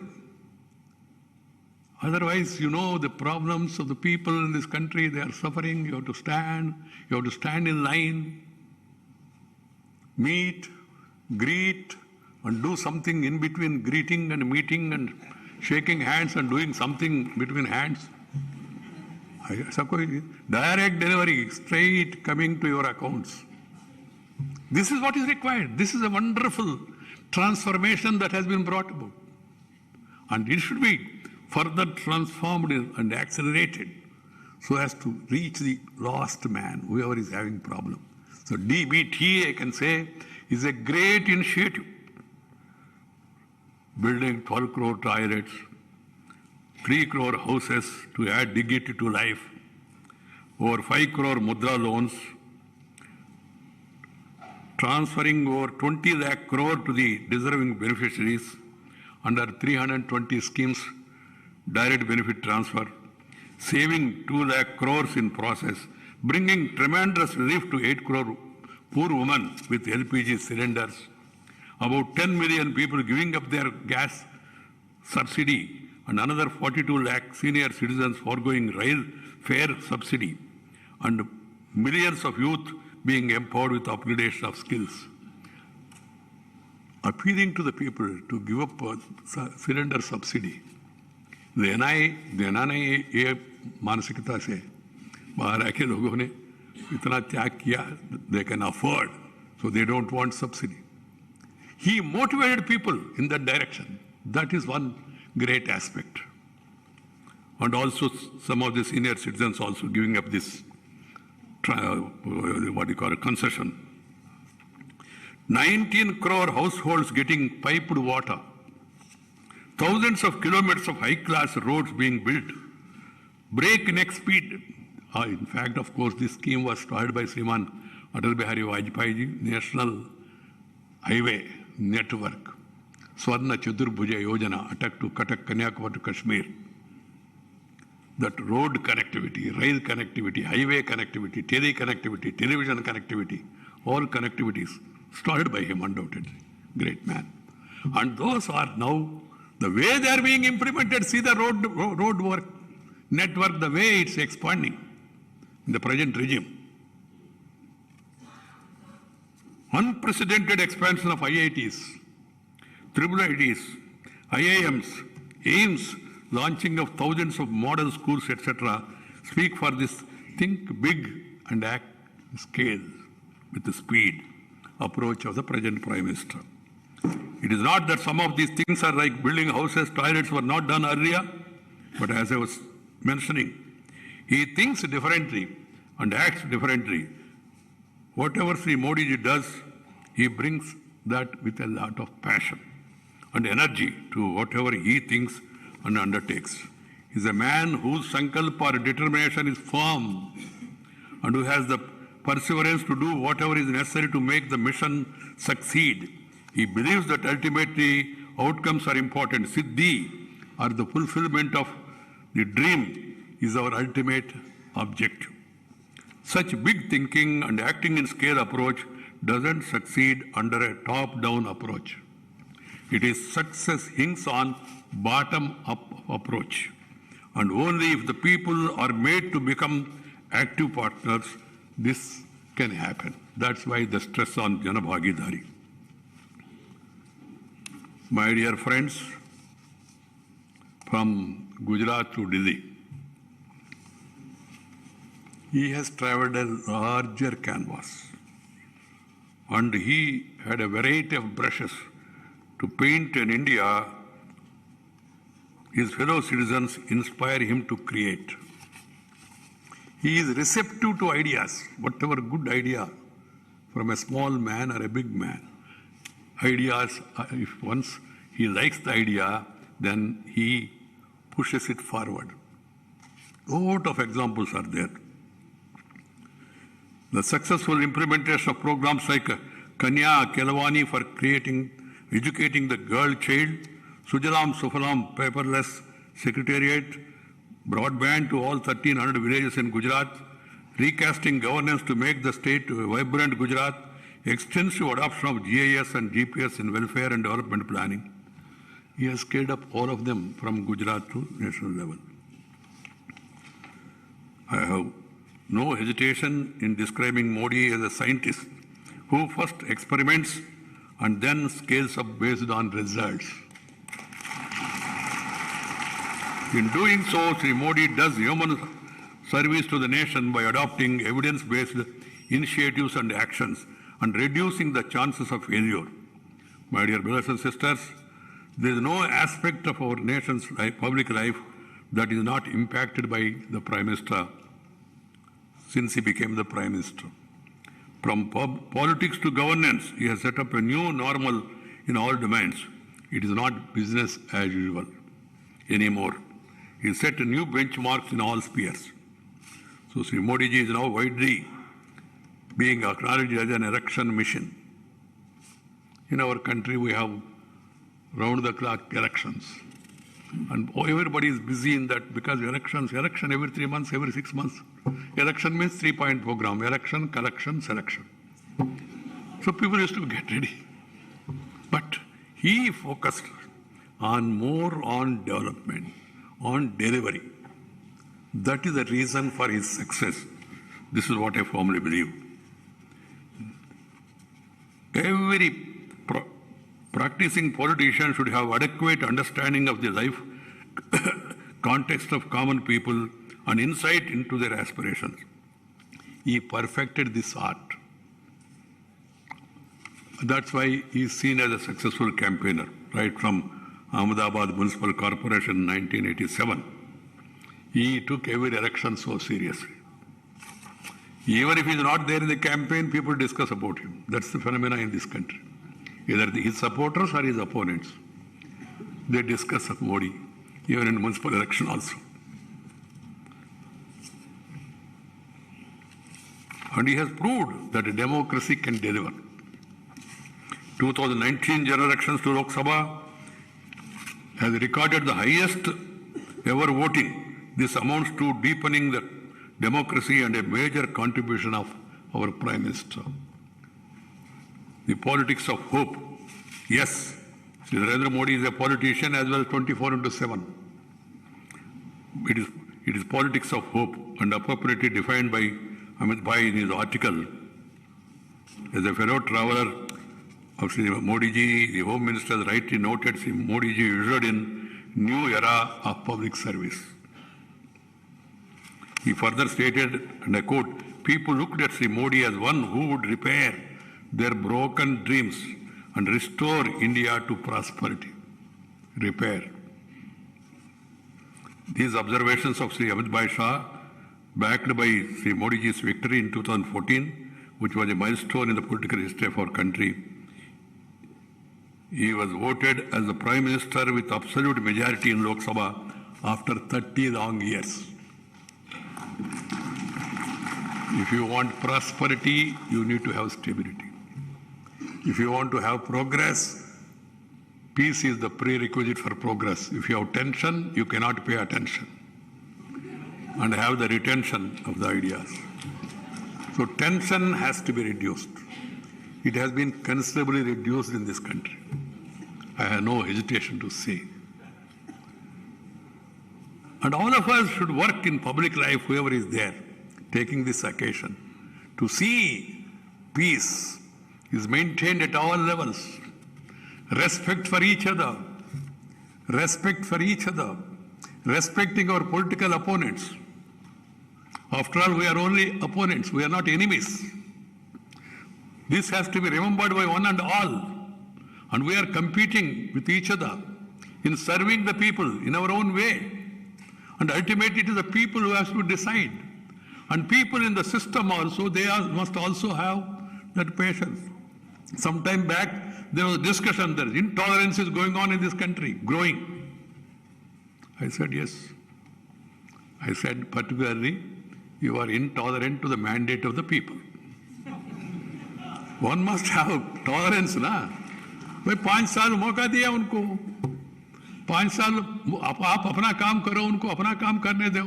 Otherwise, you know, the problems of the people in this country, they are suffering, you have to stand in line, meet, greet, and do something in between greeting and meeting and shaking hands and doing something between hands. Direct delivery, straight coming to your accounts. This is what is required. This is a wonderful transformation that has been brought about. And it should be further transformed and accelerated so as to reach the lost man, whoever is having problem. So DBT, I can say, is a great initiative. Building 12 crore toilets, 3 crore houses to add dignity to life, over 5 crore mudra loans, transferring over 20 lakh crore to the deserving beneficiaries under 320 schemes, direct benefit transfer, saving 2 lakh crores in process, bringing tremendous relief to 8 crore poor women with LPG cylinders, about 10 million people giving up their gas subsidy, and another 42 lakh senior citizens foregoing rail fare subsidy, and millions of youth being empowered with upgradation of skills. Appealing to the people to give up cylinder subsidy. The NIA मानसिकता से बाहर आके लोगों ने इतना त्याग किया, they can afford, so they don't want subsidy. He motivated people in that direction. That is one great aspect. And also some of the senior citizens also giving up this, concession. 19 crore households getting piped water. Thousands of kilometers of high-class roads being built. Breakneck speed. In fact, of course, this scheme was started by Sriman Atal Bihari Vajpayee ji, National Highway Network. Swarna Chaturbhuja Yojana, attack to Cuttack, Kanyakumari to Kashmir. That road connectivity, rail connectivity, highway connectivity, tele connectivity, television connectivity, all connectivities started by him undoubtedly. Great man. And those are now, the way they are being implemented, see the road work, network, the way it's expanding in the present regime. Unprecedented expansion of IITs, triple IITs, IIMs, AIMS, launching of thousands of model schools, etc., speak for this think big and act scale with the speed approach of the present Prime Minister. It is not that some of these things are like building houses, toilets were not done earlier, but as I was mentioning, he thinks differently and acts differently. Whatever Sri Modi ji does, he brings that with a lot of passion and energy to whatever he thinks and undertakes. He is a man whose sankalpa or determination is firm and who has the perseverance to do whatever is necessary to make the mission succeed. He believes that ultimately outcomes are important. Siddhi, or the fulfillment of the dream, is our ultimate objective. Such big thinking and acting in scale approach doesn't succeed under a top-down approach. It is success hinges on bottom-up approach. And only if the people are made to become active partners, this can happen. That's why the stress on Janabhagidari. My dear friends, from Gujarat to Delhi, he has traveled a larger canvas and he had a variety of brushes to paint in India. His fellow citizens inspire him to create. He is receptive to ideas, whatever good idea from a small man or a big man. Ideas, if once he likes the idea, then he pushes it forward. A lot of examples are there. The successful implementation of programs like Kanya Kelavani for educating the girl child, Sujalam Sufalam paperless secretariat, broadband to all 1,300 villages in Gujarat, recasting governance to make the state a vibrant Gujarat, extensive adoption of GIS and GPS in welfare and development planning. He has scaled up all of them from Gujarat to national level. I have no hesitation in describing Modi as a scientist who first experiments and then scales up based on results. In doing so, Sri Modi does human service to the nation by adopting evidence-based initiatives and actions and reducing the chances of failure. My dear brothers and sisters, there is no aspect of our nation's public life that is not impacted by the Prime Minister since he became the Prime Minister. From politics to governance, he has set up a new normal in all domains. It is not business as usual anymore. He set new benchmarks in all spheres. So Sri Modi ji is now widely being acknowledged as an election mission. In our country, we have round-the-clock elections. And everybody is busy in that because election every 3 months, every 6 months. Election means 3-point program, election, collection, selection. So people used to get ready. But he focused more on development, on delivery. That is the reason for his success. This is what I firmly believe. Every practicing politician should have adequate understanding of the life context of common people and insight into their aspirations. He perfected this art. That's why he is seen as a successful campaigner, right from Ahmedabad Municipal Corporation in 1987. He took every election so seriously. Even if he is not there in the campaign, people discuss about him. That's the phenomena in this country. Either his supporters or his opponents. They discuss of Modi, even in municipal election also. And he has proved that a democracy can deliver. 2019 general elections to Lok Sabha has recorded the highest ever voting. This amounts to deepening the democracy and a major contribution of our Prime Minister. The politics of hope. Yes, Sri Narendra Modi is a politician as well as 24/7. It is politics of hope and appropriately defined by Amit Bhai in his article. As a fellow traveler of Sri Modi ji, the Home Minister has rightly noted Sri Modi ji ushered in new era of public service. He further stated, and I quote, people looked at Sri Modi as one who would repair their broken dreams and restore India to prosperity. Repair. These observations of Sri Amit Bhai Shah, backed by Sri Modi ji's victory in 2014, which was a milestone in the political history of our country. He was voted as the Prime Minister with absolute majority in Lok Sabha after 30 long years. If you want prosperity, you need to have stability. If you want to have progress, peace is the prerequisite for progress. If you have tension, you cannot pay attention and have the retention of the ideas. So tension has to be reduced. It has been considerably reduced in this country. I have no hesitation to say. And all of us should work in public life, whoever is there, taking this occasion, to see peace is maintained at all levels. Respect for each other. Respect for each other. Respecting our political opponents. After all, we are only opponents. We are not enemies. This has to be remembered by one and all. And we are competing with each other in serving the people in our own way. And ultimately it is the people who have to decide. And people in the system also, must also have that patience. Some time back, there was a discussion that intolerance is going on in this country, growing. I said, yes. I said, particularly, you are intolerant to the mandate of the people. One must have tolerance, na? भाई 5 साल मौका दिया उनको, 5 साल आप अपना काम करो, उनको अपना काम करने दो,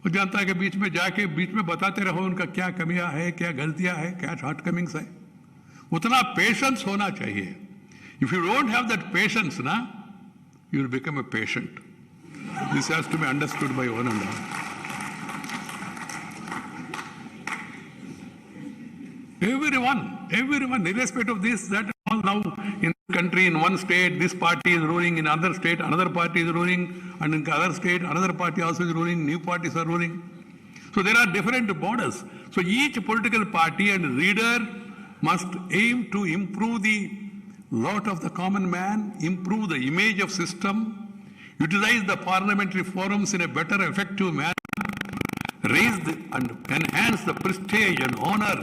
वो जनता के बीच में जाके बीच में बताते रहो उनका क्या कमियां है, क्या गलतियां है, क्या शॉर्टकमिंग्स है। उतना पेशेंस होना चाहिए। If you don't have that patience ना, you will become a patient. This has to be understood by one and all. Everyone, irrespective of this, that, all now in the country, in one state, this party is ruling, in another state, another party is ruling, and in other state, another party also is ruling, new parties are ruling. So there are different borders. So each political party and leader must aim to improve the lot of the common man, improve the image of system, utilize the parliamentary forums in a better, effective manner, raise and enhance the prestige and honor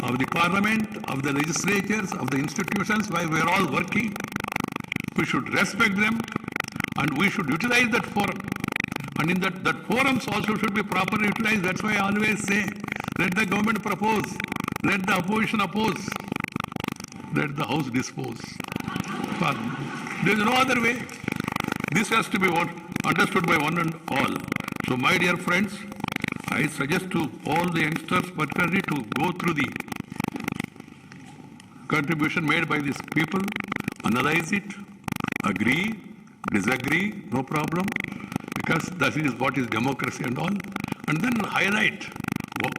of the parliament, of the legislatures, of the institutions where we are all working. We should respect them and we should utilize that forum. And in that forums also should be properly utilized. That's why I always say, let the government propose, let the opposition oppose, let the house dispose. There is no other way. This has to be understood by one and all. So my dear friends, I suggest to all the youngsters particularly to go through the contribution made by these people, analyze it, agree, disagree, no problem, because that is what is democracy and all, and then highlight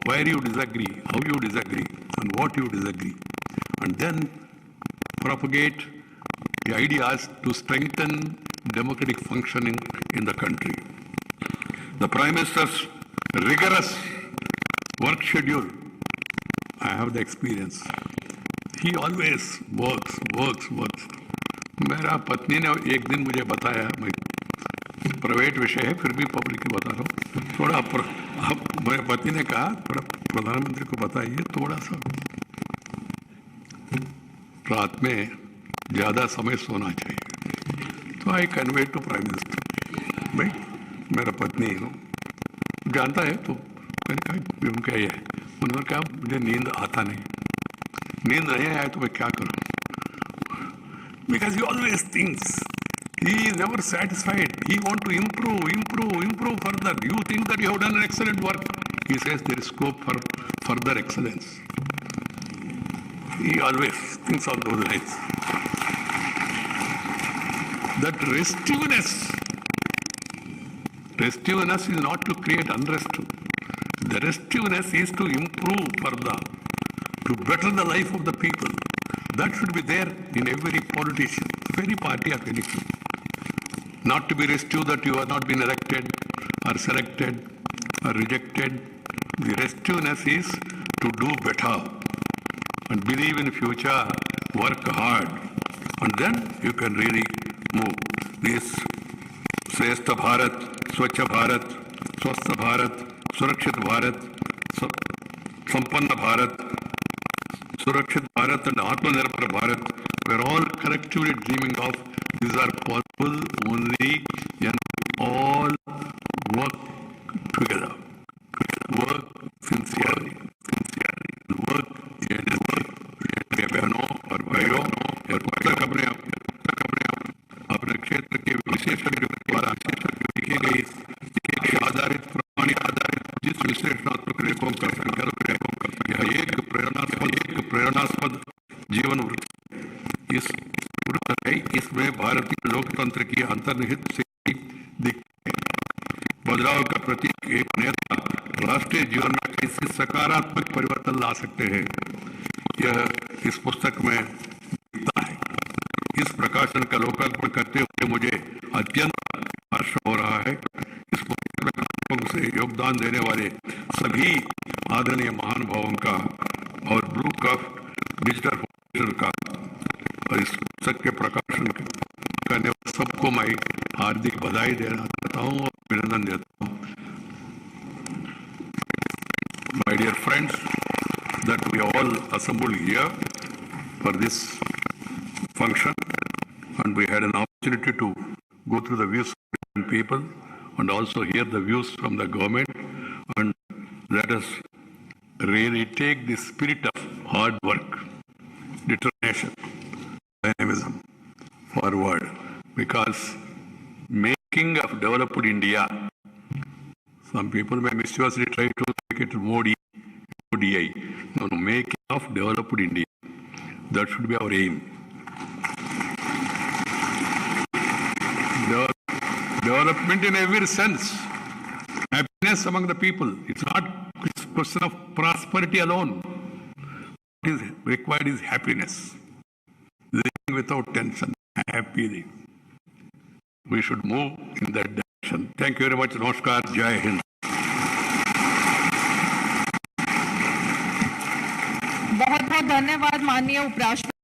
where you disagree, how you disagree, and what you disagree, and then propagate the ideas to strengthen democratic functioning in the country. The Prime Minister's rigorous work schedule, I have the experience. He always works. मेरा पत्नी ने एक दिन मुझे बताया, मैं private विषय है फिर भी पब्लिक में बता रहा हूँ, थोड़ा मेरे पत्नी ने कहा थोड़ा प्रधानमंत्री को बताइए, थोड़ा सा रात में ज्यादा समय सोना चाहिए। तो I convey to prime minister, भाई मेरा पत्नी जानता है, तो मैंने कहा उनका ये है, उन्होंने कहा मुझे नींद आता नहीं, नींद नहीं आया तो मैं क्या करूं? Because he always thinks, he is never satisfied, he want to improve further. You think that you have done an excellent work, he says there is scope for further excellence. He always thinks on those lines. That restiveness is not to create unrest. The restiveness is to improve further, to better the life of the people. That should be there in every politician, every party of election. Not to be restive that you have not been elected or selected or rejected. The restiveness is to do better and believe in future, work hard, and then you can really move. This Shrestha Bharat, Swachha Bharat, Swastha Bharat, Surakshit Bharat, Sampanna Bharat, Surakshit Bharat and Atmanirbhar Bharat, we are all collectively dreaming of. These are possible only when all work together, work sincerely, work बहनों और भाइयों और पुस्तक अपने क्षेत्र के विशेषज्ञों द्वारा लिखी गई आधारित प्रमाणित जिस विश्लेषणात्मक लेखों का संकल्प यह एक प्रेरणास्पद जीवन वृत्त इस वृत्त है। इसमें भारतीय लोकतंत्र की अंतर्निहित से बदलाव का प्रतीक एक नेता राष्ट्रीय जीवन में किसी सकारात्मक परिवर्तन ला सकते हैं, यह इस पुस्तक में दिखता है। इस प्रकाशन का लोकार्पण करते हुए मुझे अत्यंत हर्ष हो रहा है। इस पुस्तक में से योगदान देने वाले सभी आदरणीय महानुभावों का और ब्लू कफ डिजिटल फाउंडेशन का और इस पुस्तक के प्रकाशन करने वाले सबको मैं हार्दिक बधाई देना चाहता हूँ और अभिनंदन देता हूँ। My dear friends, that we all assembled here for this function, and we had an opportunity to go through the views of different people and also hear the views from the government, and let us really take the spirit of hard work, determination, dynamism forward, because making of developed India Some people may mischievously try to make it MODI, ODI. No, make of developed India. That should be our aim. Development in every sense. Happiness among the people. It's not a question of prosperity alone. What is required is happiness. Living without tension, happily. We should move in that direction. Thank you very much. Namaskar. Jai Hind. बहुत बहुत धन्यवाद माननीय उपराष्ट्रपति